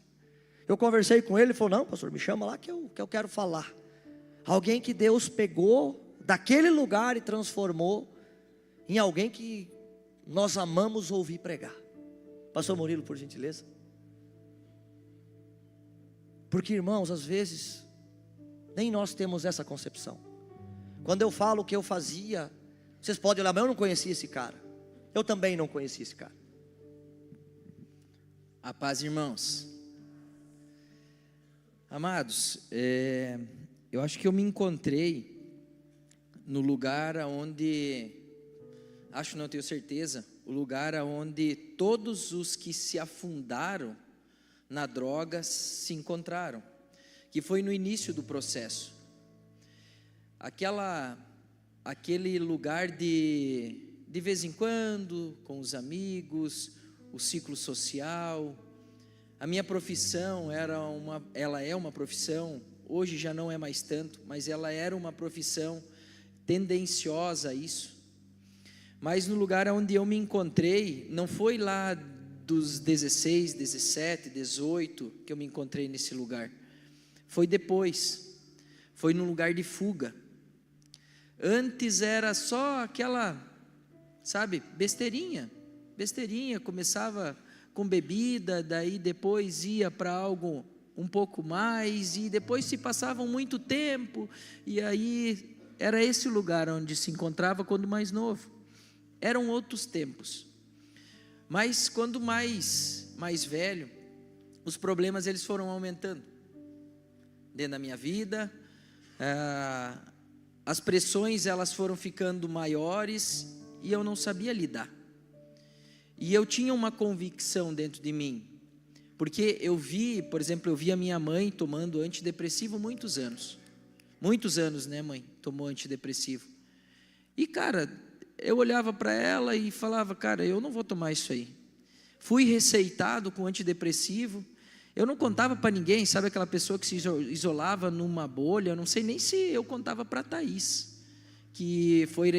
Eu conversei com ele, ele falou: não, pastor, me chama lá que eu quero falar. Alguém que Deus pegou daquele lugar e transformou em alguém que nós amamos ouvir pregar. Pastor Murilo, por gentileza. Porque, irmãos, às vezes nem nós temos essa concepção. Quando eu falo o que eu fazia, vocês podem olhar, mas eu não conhecia esse cara. Eu também não conhecia esse cara. A paz, irmãos. Amados, eu acho que eu me encontrei no lugar onde, acho, não tenho certeza, o lugar onde todos os que se afundaram na droga se encontraram, que foi no início do processo. Aquele lugar de vez em quando, com os amigos, o ciclo social. A minha profissão ela é uma profissão, hoje já não é mais tanto, mas ela era uma profissão tendenciosa a isso. Mas no lugar onde eu me encontrei, não foi lá dos 16, 17, 18 que eu me encontrei nesse lugar. Foi depois, foi num lugar de fuga. Antes era só aquela, sabe, besteirinha, começava com bebida, daí depois ia para algo um pouco mais, e depois se passava muito tempo, e aí era esse o lugar onde se encontrava quando mais novo. Eram outros tempos. Mas quando mais velho, os problemas eles foram aumentando dentro da minha vida, as pressões elas foram ficando maiores e eu não sabia lidar. E eu tinha uma convicção dentro de mim, porque eu vi, por exemplo, a minha mãe tomando antidepressivo muitos anos, né, mãe? Tomou antidepressivo. E cara, eu olhava para ela e falava: cara, eu não vou tomar isso aí. Fui receitado com antidepressivo, eu não contava para ninguém, sabe aquela pessoa que se isolava numa bolha? Eu não sei nem se eu contava para a Thaís, que foi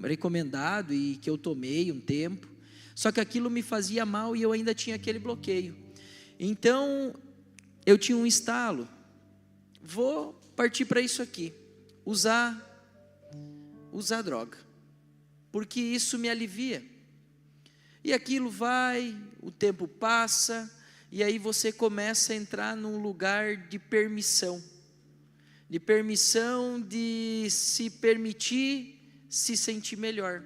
recomendado e que eu tomei um tempo, só que aquilo me fazia mal e eu ainda tinha aquele bloqueio. Então, eu tinha um estalo, vou partir para isso aqui, usar droga, porque isso me alivia. E aquilo vai, o tempo passa, e aí você começa a entrar num lugar de permissão de se permitir se sentir melhor.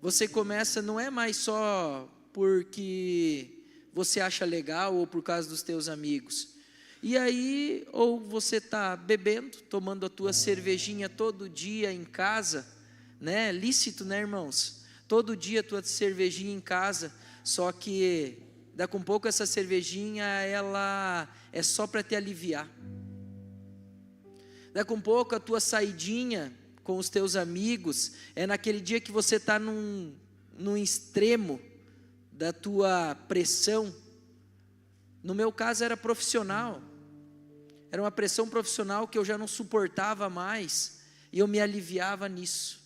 Você começa, não é mais só porque você acha legal ou por causa dos teus amigos. E aí, ou você está bebendo, tomando a tua cervejinha todo dia em casa, né? Lícito, né, irmãos? Todo dia a tua cervejinha em casa, só que daqui a pouco essa cervejinha, ela é só para te aliviar. Daqui a pouco a tua saidinha com os teus amigos, é naquele dia que você está num extremo da tua pressão. No meu caso era profissional, era uma pressão profissional que eu já não suportava mais, e eu me aliviava nisso,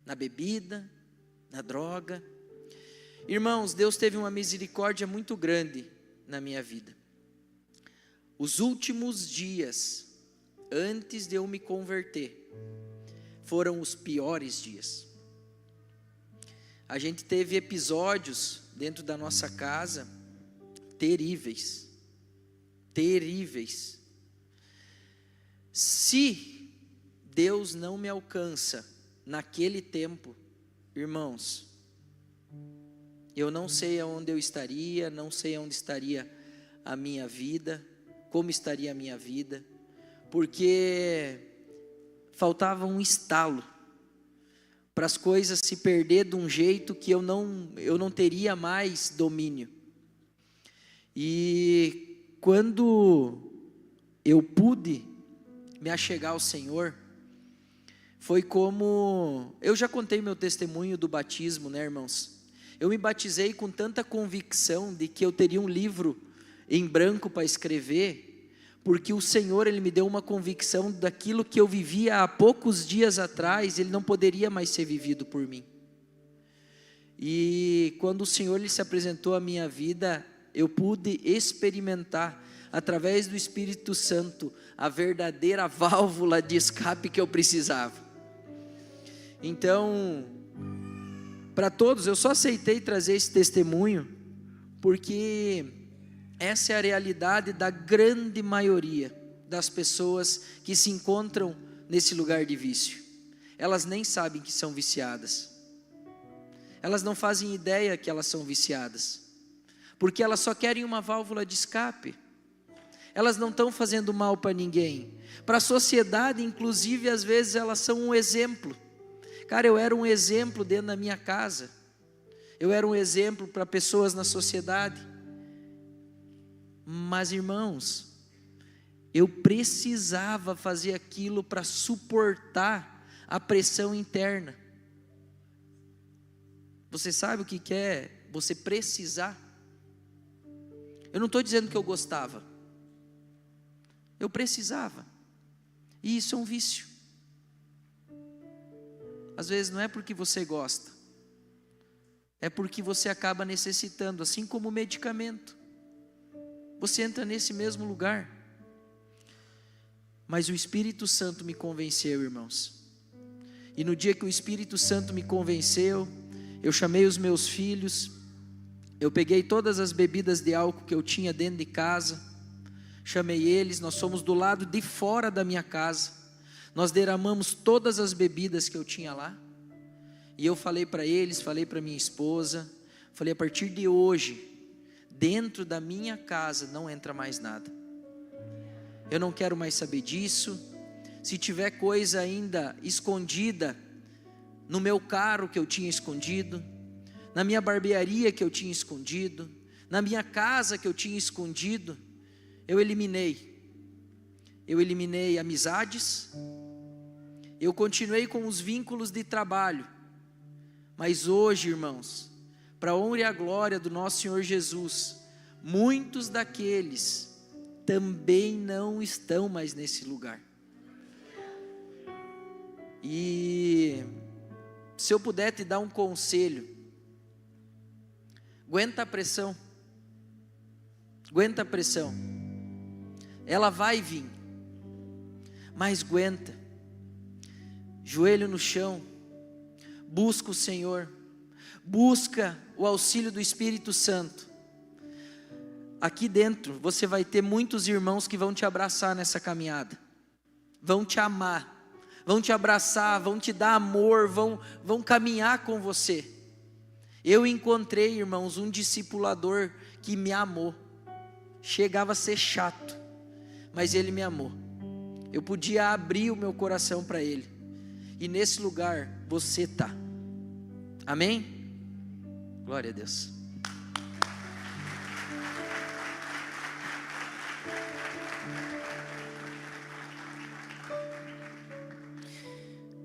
na bebida, na droga. Irmãos, Deus teve uma misericórdia muito grande na minha vida. Os últimos dias, antes de eu me converter, foram os piores dias. A gente teve episódios dentro da nossa casa terríveis. Se Deus não me alcança naquele tempo, irmãos, eu não sei aonde eu estaria, não sei aonde estaria a minha vida, como estaria a minha vida, porque faltava um estalo para as coisas se perder de um jeito que eu não teria mais domínio. E quando eu pude me achegar ao Senhor, foi como, eu já contei meu testemunho do batismo, né, irmãos? Eu me batizei com tanta convicção de que eu teria um livro em branco para escrever, porque o Senhor, Ele me deu uma convicção daquilo que eu vivia há poucos dias atrás, Ele não poderia mais ser vivido por mim. E quando o Senhor Ele se apresentou à minha vida, eu pude experimentar, através do Espírito Santo, a verdadeira válvula de escape que eu precisava. Então, para todos, eu só aceitei trazer esse testemunho, porque essa é a realidade da grande maioria das pessoas que se encontram nesse lugar de vício. Elas nem sabem que são viciadas. Elas não fazem ideia que elas são viciadas, porque elas só querem uma válvula de escape. Elas não estão fazendo mal para ninguém. Para a sociedade, inclusive, às vezes elas são um exemplo. Cara, eu era um exemplo dentro da minha casa. Eu era um exemplo para pessoas na sociedade. Mas, irmãos, eu precisava fazer aquilo para suportar a pressão interna. Você sabe o que é você precisar? Eu não estou dizendo que eu gostava. Eu precisava. E isso é um vício. Às vezes não é porque você gosta, é porque você acaba necessitando, assim como o medicamento. Você entra nesse mesmo lugar. Mas o Espírito Santo me convenceu, irmãos. E no dia que o Espírito Santo me convenceu, eu chamei os meus filhos, eu peguei todas as bebidas de álcool que eu tinha dentro de casa, chamei eles, nós fomos do lado de fora da minha casa, nós derramamos todas as bebidas que eu tinha lá, e eu falei para eles, falei para minha esposa, falei: a partir de hoje, dentro da minha casa não entra mais nada, eu não quero mais saber disso. Se tiver coisa ainda escondida no meu carro que eu tinha escondido, na minha barbearia que eu tinha escondido, na minha casa que eu tinha escondido, eu eliminei amizades, eu continuei com os vínculos de trabalho, mas hoje, irmãos, para a honra e a glória do nosso Senhor Jesus, muitos daqueles também não estão mais nesse lugar. E se eu puder te dar um conselho, aguenta a pressão, ela vai vir, mas aguenta, joelho no chão, busca o Senhor, busca o auxílio do Espírito Santo. Aqui dentro você vai ter muitos irmãos que vão te abraçar nessa caminhada, vão te amar, vão te abraçar, vão te dar amor, vão caminhar com você. Eu encontrei, irmãos, um discipulador que me amou, chegava a ser chato, mas ele me amou, eu podia abrir o meu coração para ele, e nesse lugar você está, amém? Glória a Deus.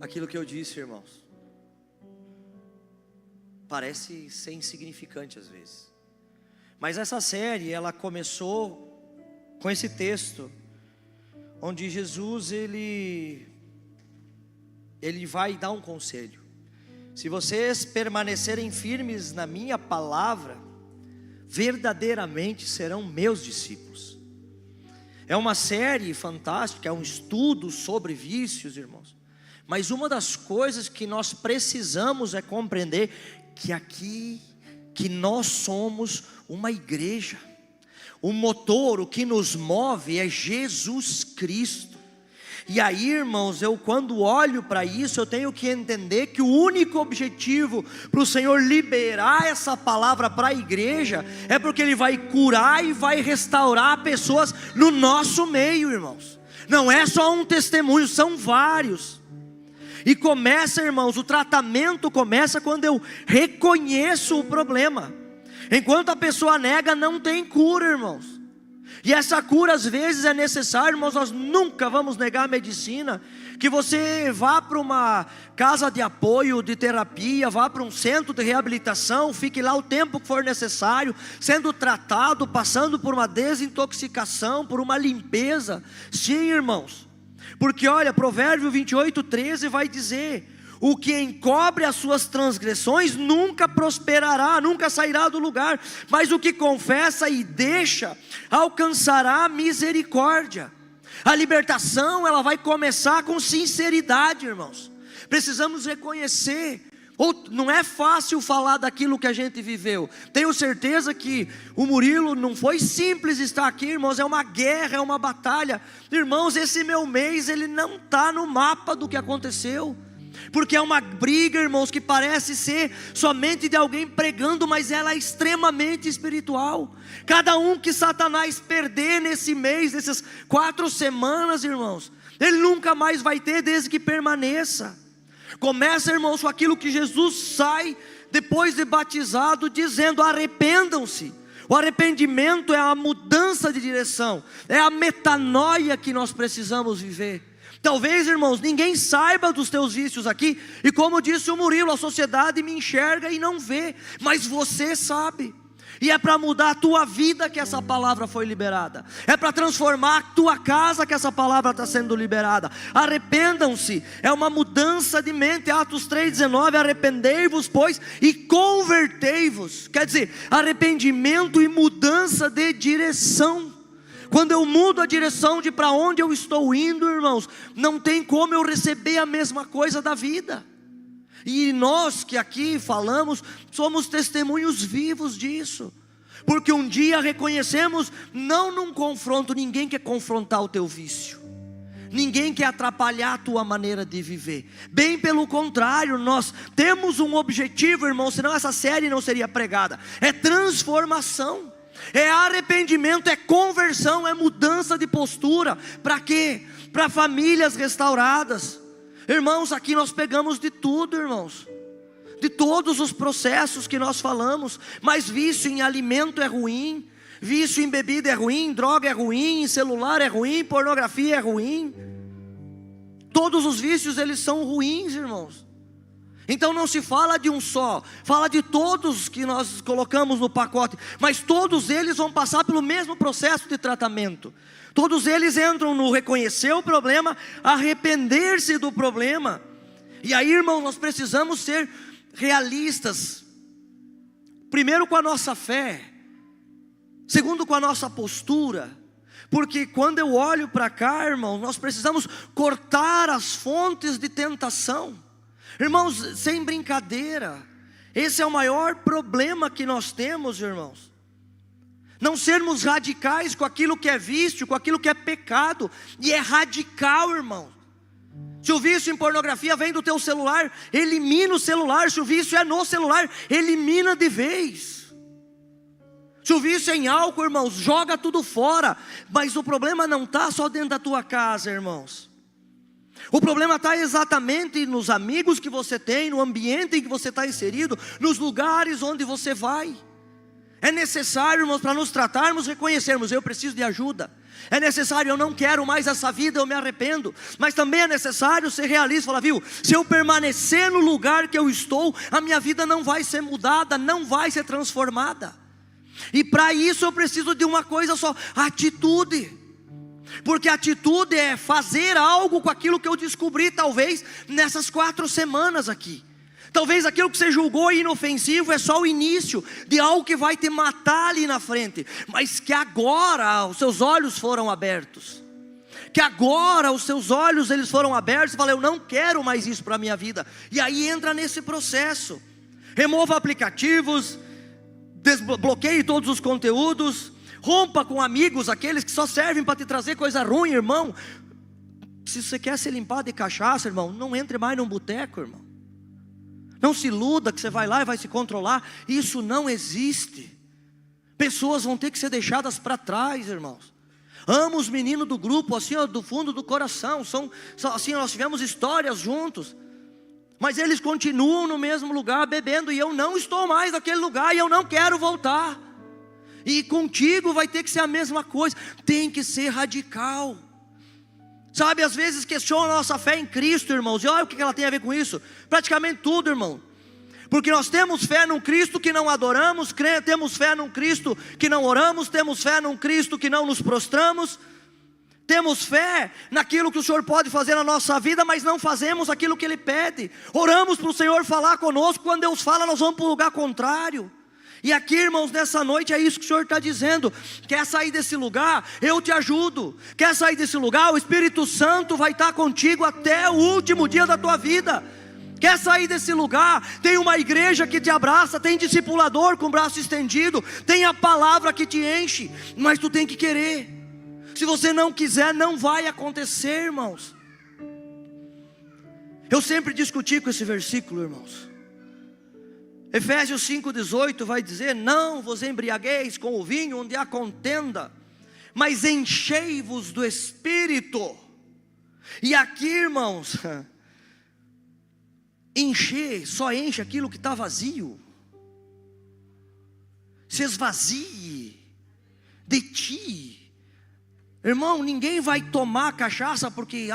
Aquilo que eu disse, irmãos, parece ser insignificante às vezes, mas essa série, ela começou com esse texto, onde Jesus, ele vai dar um conselho: se vocês permanecerem firmes na minha palavra, verdadeiramente serão meus discípulos. É uma série fantástica, é um estudo sobre vícios, irmãos. Mas uma das coisas que nós precisamos é compreender que nós somos uma igreja. O motor, o que nos move é Jesus Cristo. E aí, irmãos, eu quando olho para isso, eu tenho que entender que o único objetivo para o Senhor liberar essa palavra para a igreja é porque Ele vai curar e vai restaurar pessoas no nosso meio, irmãos. Não é só um testemunho, são vários. E começa, irmãos, o tratamento começa quando eu reconheço o problema. Enquanto a pessoa nega, não tem cura, irmãos. E essa cura às vezes é necessária, irmãos. Nós nunca vamos negar a medicina. Que você vá para uma casa de apoio, de terapia, vá para um centro de reabilitação, fique lá o tempo que for necessário, sendo tratado, passando por uma desintoxicação, por uma limpeza. Sim, irmãos. Porque olha, Provérbio 28:13 vai dizer: o que encobre as suas transgressões nunca prosperará, nunca sairá do lugar, mas o que confessa e deixa alcançará misericórdia. A libertação, ela vai começar com sinceridade, irmãos. Precisamos reconhecer. Não é fácil falar daquilo que a gente viveu. Tenho certeza que o Murilo não foi simples estar aqui, irmãos. É uma guerra, é uma batalha. Irmãos, esse meu mês, ele não está no mapa do que aconteceu. Porque é uma briga, irmãos, que parece ser somente de alguém pregando, mas ela é extremamente espiritual. Cada um que Satanás perder nesse mês, nessas 4 semanas, irmãos, ele nunca mais vai ter, desde que permaneça. Começa, irmãos, com aquilo que Jesus sai depois de batizado, dizendo: arrependam-se. O arrependimento é a mudança de direção, é a metanoia que nós precisamos viver. Talvez, irmãos, ninguém saiba dos teus vícios aqui, e como disse o Murilo, a sociedade me enxerga e não vê, mas você sabe. E é para mudar a tua vida que essa palavra foi liberada. É para transformar a tua casa que essa palavra está sendo liberada. Arrependam-se, é uma mudança de mente. Atos 3,19, arrependei-vos, pois, e convertei-vos. Quer dizer, arrependimento e mudança de direção. Quando eu mudo a direção de para onde eu estou indo, irmãos, não tem como eu receber a mesma coisa da vida. E nós que aqui falamos, somos testemunhos vivos disso. Porque um dia reconhecemos, não num confronto, ninguém quer confrontar o teu vício. Ninguém quer atrapalhar a tua maneira de viver. Bem pelo contrário, nós temos um objetivo, irmão, senão essa série não seria pregada. É transformação. É arrependimento, é conversão, é mudança de postura. Para quê? Para famílias restauradas. Irmãos, aqui nós pegamos de tudo, irmãos. De todos os processos que nós falamos. Mas vício em alimento é ruim, vício em bebida é ruim, droga é ruim, celular é ruim, pornografia é ruim. Todos os vícios, eles são ruins, irmãos. Então não se fala de um só, fala de todos que nós colocamos no pacote. Mas todos eles vão passar pelo mesmo processo de tratamento. Todos eles entram no reconhecer o problema, arrepender-se do problema. E aí, irmão, nós precisamos ser realistas. Primeiro com a nossa fé, segundo com a nossa postura. Porque quando eu olho para cá, irmão, nós precisamos cortar as fontes de tentação. Irmãos, sem brincadeira, esse é o maior problema que nós temos, irmãos. Não sermos radicais com aquilo que é vício, com aquilo que é pecado. E é radical, irmão. Se o vício em pornografia vem do teu celular, elimina o celular. Se o vício é no celular, elimina de vez. Se o vício é em álcool, irmãos, joga tudo fora. Mas o problema não está só dentro da tua casa, irmãos. O problema está exatamente nos amigos que você tem, no ambiente em que você está inserido, nos lugares onde você vai. É necessário, irmãos, para nos tratarmos, reconhecermos: eu preciso de ajuda. É necessário, eu não quero mais essa vida, eu me arrependo. Mas também é necessário ser realista, falar: viu, se eu permanecer no lugar que eu estou, a minha vida não vai ser mudada, não vai ser transformada. E para isso eu preciso de uma coisa só: atitude. Porque atitude é fazer algo com aquilo que eu descobri, talvez, nessas 4 semanas aqui. Talvez aquilo que você julgou inofensivo é só o início de algo que vai te matar ali na frente. Mas que agora os seus olhos foram abertos. Que agora os seus olhos, eles foram abertos e fala: eu não quero mais isso para a minha vida. E aí entra nesse processo. Remova aplicativos, desbloqueie todos os conteúdos. Rompa com amigos, aqueles que só servem para te trazer coisa ruim, irmão. Se você quer se limpar de cachaça, irmão, não entre mais num boteco, irmão. Não se iluda que você vai lá e vai se controlar. Isso não existe. Pessoas vão ter que ser deixadas para trás, irmãos. Amo os meninos do grupo, assim, ó, do fundo do coração. Assim, nós tivemos histórias juntos. Mas eles continuam no mesmo lugar bebendo, e eu não estou mais naquele lugar, e eu não quero voltar. E contigo vai ter que ser a mesma coisa. Tem que ser radical. Sabe, às vezes questiona a nossa fé em Cristo, irmãos. E olha o que ela tem a ver com isso. Praticamente tudo, irmão. Porque nós temos fé num Cristo que não adoramos, temos fé num Cristo que não oramos, temos fé num Cristo que não nos prostramos, temos fé naquilo que o Senhor pode fazer na nossa vida, mas não fazemos aquilo que Ele pede. Oramos para o Senhor falar conosco, quando Deus fala nós vamos para o lugar contrário. E aqui, irmãos, nessa noite é isso que o Senhor está dizendo. Quer sair desse lugar? Eu te ajudo. Quer sair desse lugar? O Espírito Santo vai estar contigo até o último dia da tua vida. Quer sair desse lugar? Tem uma igreja que te abraça, tem discipulador com o braço estendido, tem a palavra que te enche, mas tu tem que querer. Se você não quiser, não vai acontecer, irmãos. Eu sempre discuti com esse versículo, irmãos. Efésios 5,18 vai dizer: não vos embriagueis com o vinho onde há contenda, mas enchei-vos do Espírito. E aqui, irmãos, encher, só enche aquilo que está vazio. Se esvazie de ti. Irmão, ninguém vai tomar cachaça porque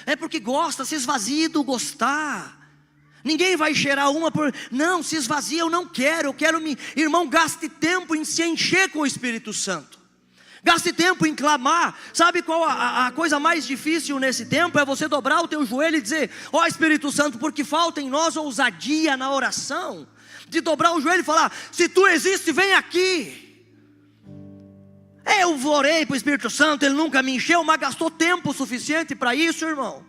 é porque gosta. Se esvazie do gostar. Ninguém vai cheirar uma por... Não, se esvazia, eu não quero. Eu quero me... Irmão, gaste tempo em se encher com o Espírito Santo. Gaste tempo em clamar. Sabe qual a coisa mais difícil nesse tempo? É você dobrar o teu joelho e dizer: ó Espírito Santo, porque falta em nós ousadia na oração. De dobrar o joelho e falar: se tu existe, vem aqui. Eu orei para o Espírito Santo, ele nunca me encheu, mas gastou tempo suficiente para isso, irmão.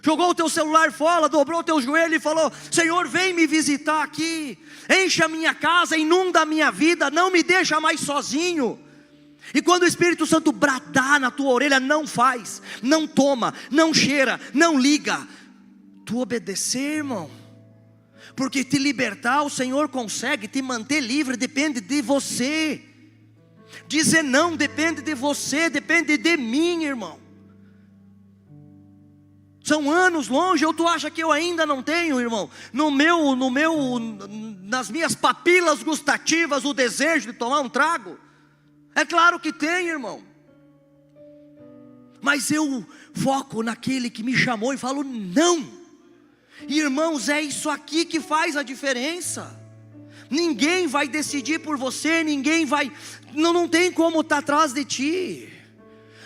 Jogou o teu celular fora, dobrou o teu joelho e falou: Senhor, vem me visitar aqui. Enche a minha casa, inunda a minha vida, não me deixa mais sozinho. E quando o Espírito Santo bradar na tua orelha: não faz, não toma, não cheira, não liga, tu obedecer, irmão. Porque te libertar o Senhor consegue, te manter livre depende de você. Dizer não depende de você, depende de mim, irmão. São anos longe, ou tu acha que eu ainda não tenho, irmão, nas minhas papilas gustativas o desejo de tomar um trago? É claro que tem, irmão. Mas eu foco naquele que me chamou e falo não. E, irmãos, é isso aqui que faz a diferença. Ninguém vai decidir por você, ninguém vai, não tem como estar atrás de ti.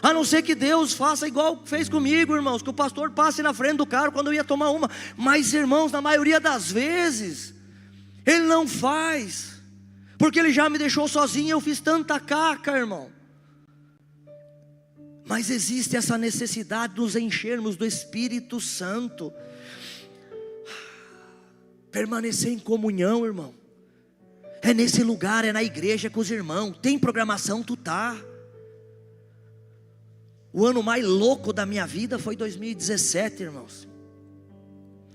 A não ser que Deus faça igual fez comigo, irmãos, que o pastor passe na frente do carro quando eu ia tomar uma. Mas, irmãos, na maioria das vezes Ele não faz, porque Ele já me deixou sozinho. Eu fiz tanta caca, irmão. Mas existe essa necessidade de nos enchermos do Espírito Santo. Permanecer em comunhão, irmão. É nesse lugar, é na igreja com os irmãos. Tem programação, tu tá. O ano mais louco da minha vida foi 2017, irmãos.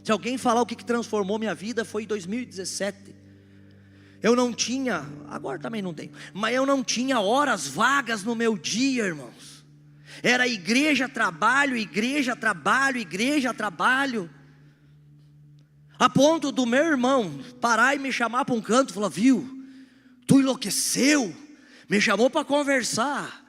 Se alguém falar o que transformou minha vida, foi 2017. Eu não tinha, agora também não tenho, mas eu não tinha horas vagas no meu dia, irmãos. Era igreja, trabalho, igreja, trabalho, igreja, trabalho. A ponto do meu irmão parar e me chamar para um canto e falar: viu, tu enlouqueceu? Me chamou para conversar.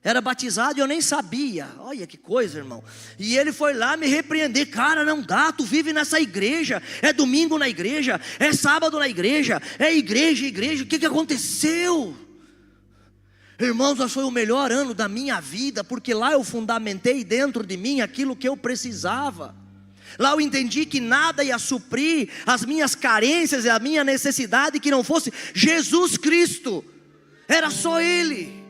Era batizado e eu nem sabia. Olha que coisa, irmão. E ele foi lá me repreender: cara, não dá, tu vive nessa igreja. É domingo na igreja, é sábado na igreja, é igreja, o que aconteceu? Irmãos, mas foi o melhor ano da minha vida, porque lá eu fundamentei dentro de mim aquilo que eu precisava. Lá eu entendi que nada ia suprir as minhas carências e a minha necessidade que não fosse Jesus Cristo. Era só Ele.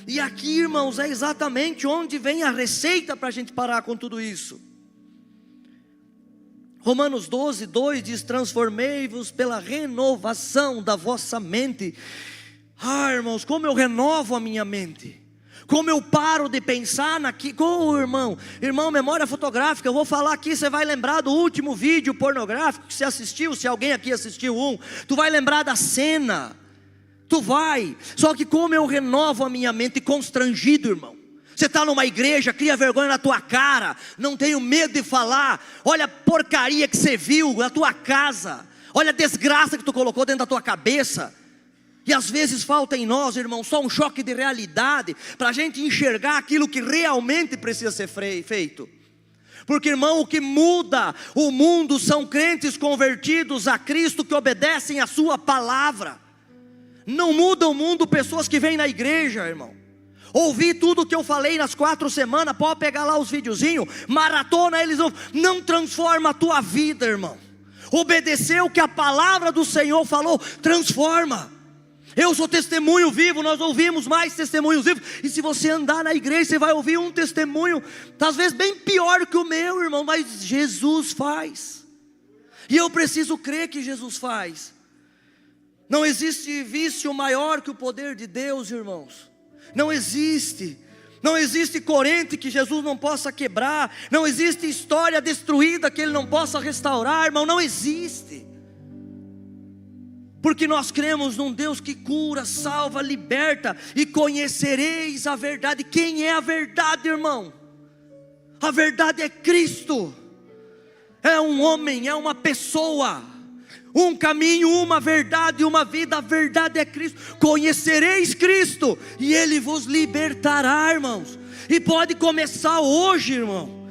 E aqui, irmãos, é exatamente onde vem a receita para a gente parar com tudo isso. Romanos 12:2 diz: transformei-vos pela renovação da vossa mente. Irmãos, como eu renovo a minha mente, como eu paro de pensar naquilo. Irmão, memória fotográfica. Eu vou falar aqui, você vai lembrar do último vídeo pornográfico que você assistiu. Se alguém aqui assistiu tu vai lembrar da cena. Tu vai, só que como eu renovo a minha mente constrangido, irmão. Você está numa igreja, cria vergonha na tua cara, não tenho medo de falar. Olha a porcaria que você viu na tua casa, olha a desgraça que tu colocou dentro da tua cabeça. E às vezes falta em nós, irmão, só um choque de realidade, para a gente enxergar aquilo que realmente precisa ser feito. Porque, irmão, o que muda o mundo são crentes convertidos a Cristo, que obedecem a sua palavra. Não muda o mundo pessoas que vêm na igreja, irmão. Ouvi tudo que eu falei nas 4 semanas, pode pegar lá os videozinhos, maratona eles, não transforma a tua vida, irmão. Obedecer o que a palavra do Senhor falou, transforma. Eu sou testemunho vivo, nós ouvimos mais testemunhos vivos. E se você andar na igreja, você vai ouvir um testemunho, às vezes bem pior que o meu, irmão, mas Jesus faz. E eu preciso crer que Jesus faz. Não existe vício maior que o poder de Deus, irmãos. Não existe. Não existe corrente que Jesus não possa quebrar. Não existe história destruída que Ele não possa restaurar, irmão. Não existe. Porque nós cremos num Deus que cura, salva, liberta. E conhecereis a verdade. Quem é a verdade, irmão? A verdade é Cristo. É um homem, é uma pessoa. Um caminho, uma verdade, uma vida. A verdade é Cristo. Conhecereis Cristo e Ele vos libertará, irmãos. E pode começar hoje, irmão.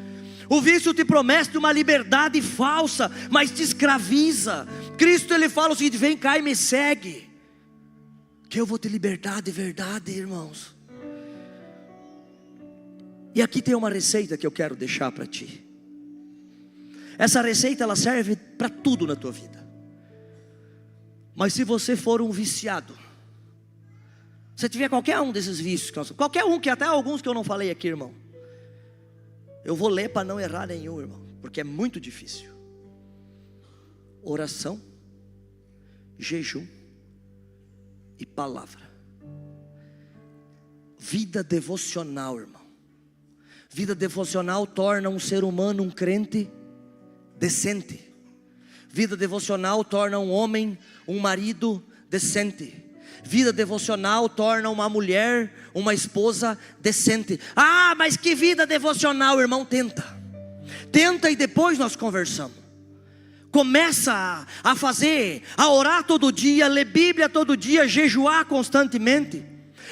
O vício te promete uma liberdade falsa, mas te escraviza. Cristo, Ele fala o seguinte: vem cá e me segue, que eu vou te libertar de verdade, irmãos. E aqui tem uma receita que eu quero deixar para ti. Essa receita, ela serve para tudo na tua vida. Mas se você for um viciado, se tiver qualquer um desses vícios, qualquer um, que até alguns que eu não falei aqui, irmão, eu vou ler para não errar nenhum, irmão, porque é muito difícil. Oração, jejum e palavra. Vida devocional, irmão. Vida devocional torna um ser humano um crente decente. Vida devocional torna um homem, um marido decente. Vida devocional torna uma mulher, uma esposa decente. Ah, mas que vida devocional, irmão? Tenta e depois nós conversamos. Começa a fazer, a orar todo dia, ler Bíblia todo dia, jejuar constantemente.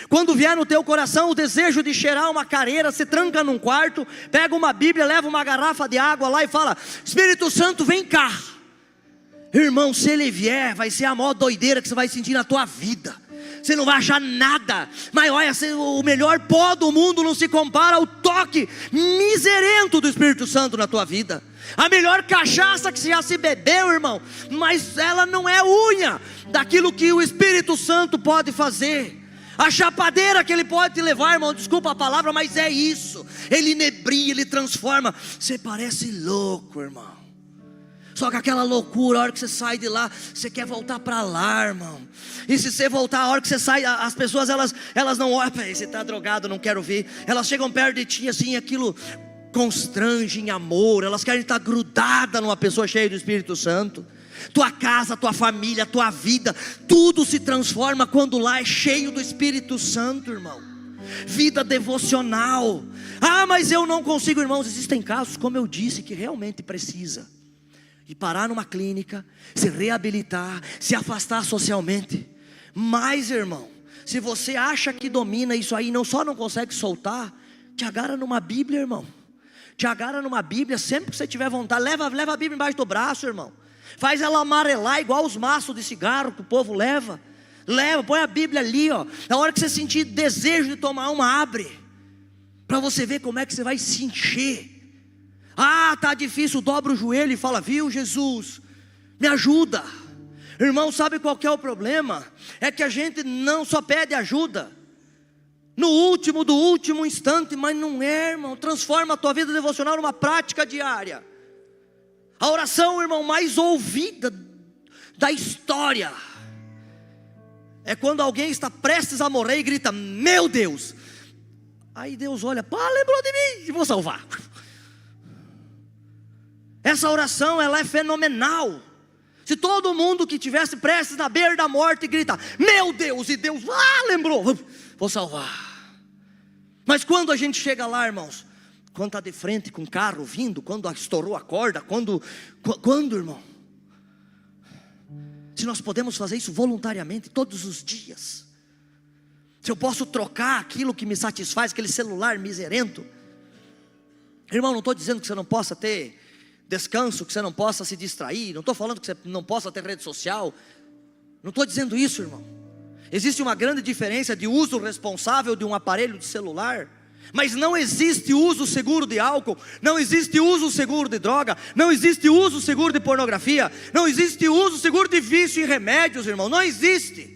Quando vier no teu coração o desejo de cheirar uma careira, se tranca num quarto, pega uma Bíblia, leva uma garrafa de água lá e fala: Espírito Santo, vem cá. Irmão, se Ele vier, vai ser a maior doideira que você vai sentir na tua vida. Você não vai achar nada. Mas olha, o melhor pó do mundo não se compara ao toque miserento do Espírito Santo na tua vida. A melhor cachaça que você já se bebeu, irmão, mas ela não é unha daquilo que o Espírito Santo pode fazer. A chapadeira que Ele pode te levar, irmão, desculpa a palavra, mas é isso. Ele inebria, Ele transforma. Você parece louco, irmão. Só que aquela loucura, a hora que você sai de lá, você quer voltar para lá, irmão. E se você voltar, a hora que você sai, as pessoas elas não olham, você está drogado, não quero ver. Elas chegam perto de ti assim, aquilo constrange em amor. Elas querem estar grudadas numa pessoa cheia do Espírito Santo. Tua casa, tua família, tua vida, tudo se transforma quando lá é cheio do Espírito Santo, irmão. Vida devocional. Ah, mas eu não consigo, irmãos. Existem casos, como eu disse, que realmente precisa e parar numa clínica, se reabilitar, se afastar socialmente. Mas, irmão, se você acha que domina isso aí, não consegue soltar, te agarra numa Bíblia, irmão. Te agarra numa Bíblia sempre que você tiver vontade. Leva a Bíblia embaixo do braço, irmão. Faz ela amarelar igual os maços de cigarro que o povo leva. Põe a Bíblia ali, ó. Na hora que você sentir desejo de tomar uma, abre, para você ver como é que você vai se encher. Ah, tá difícil, dobra o joelho e fala: viu, Jesus, me ajuda. Irmão, sabe qual que é o problema? É que a gente não só pede ajuda no último do último instante, mas não é, irmão. Transforma a tua vida devocional numa prática diária. A oração, irmão, mais ouvida da história é quando alguém está prestes a morrer e grita: meu Deus. Aí Deus olha: pá, lembrou de mim, e vou salvar. Essa oração, ela é fenomenal. Se todo mundo que estivesse prestes na beira da morte grita: meu Deus, e Deus, lembrou, vou salvar. Mas quando a gente chega lá, irmãos, quando está de frente com o carro vindo, quando estourou a corda, quando, irmão, Se nós podemos fazer isso voluntariamente, todos os dias. Se eu posso trocar aquilo que me satisfaz, aquele celular miserento. Irmão, não estou dizendo que você não possa ter descanso, que você não possa se distrair. Não estou falando que você não possa ter rede social. Não estou dizendo isso, irmão. Existe uma grande diferença de uso responsável de um aparelho de celular. Mas não existe uso seguro de álcool, não existe uso seguro de droga, não existe uso seguro de pornografia, não existe uso seguro de vício em remédios, irmão, não existe.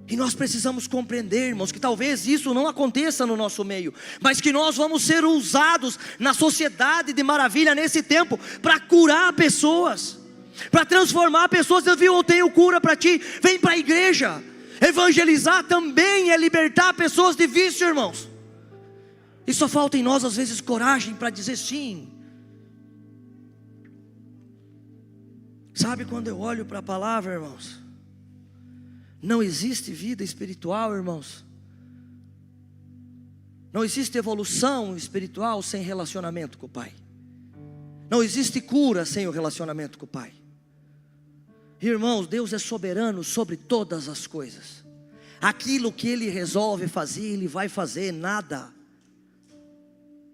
E nós precisamos compreender, irmãos, que talvez isso não aconteça no nosso meio, mas que nós vamos ser usados na sociedade de maravilha nesse tempo, para curar pessoas, para transformar pessoas. Você viu, eu tenho cura para ti, vem para a igreja. Evangelizar também é libertar pessoas de vício, irmãos. E só falta em nós às vezes coragem para dizer sim. Sabe, quando eu olho para a palavra, irmãos, não existe vida espiritual, irmãos. Não existe evolução espiritual sem relacionamento com o Pai. Não existe cura sem o relacionamento com o Pai. Irmãos, Deus é soberano sobre todas as coisas. Aquilo que Ele resolve fazer, Ele vai fazer. Nada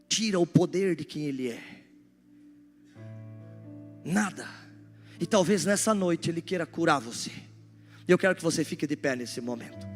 tira o poder de quem Ele é. Nada. E talvez nessa noite Ele queira curar você. Eu quero que você fique de pé nesse momento.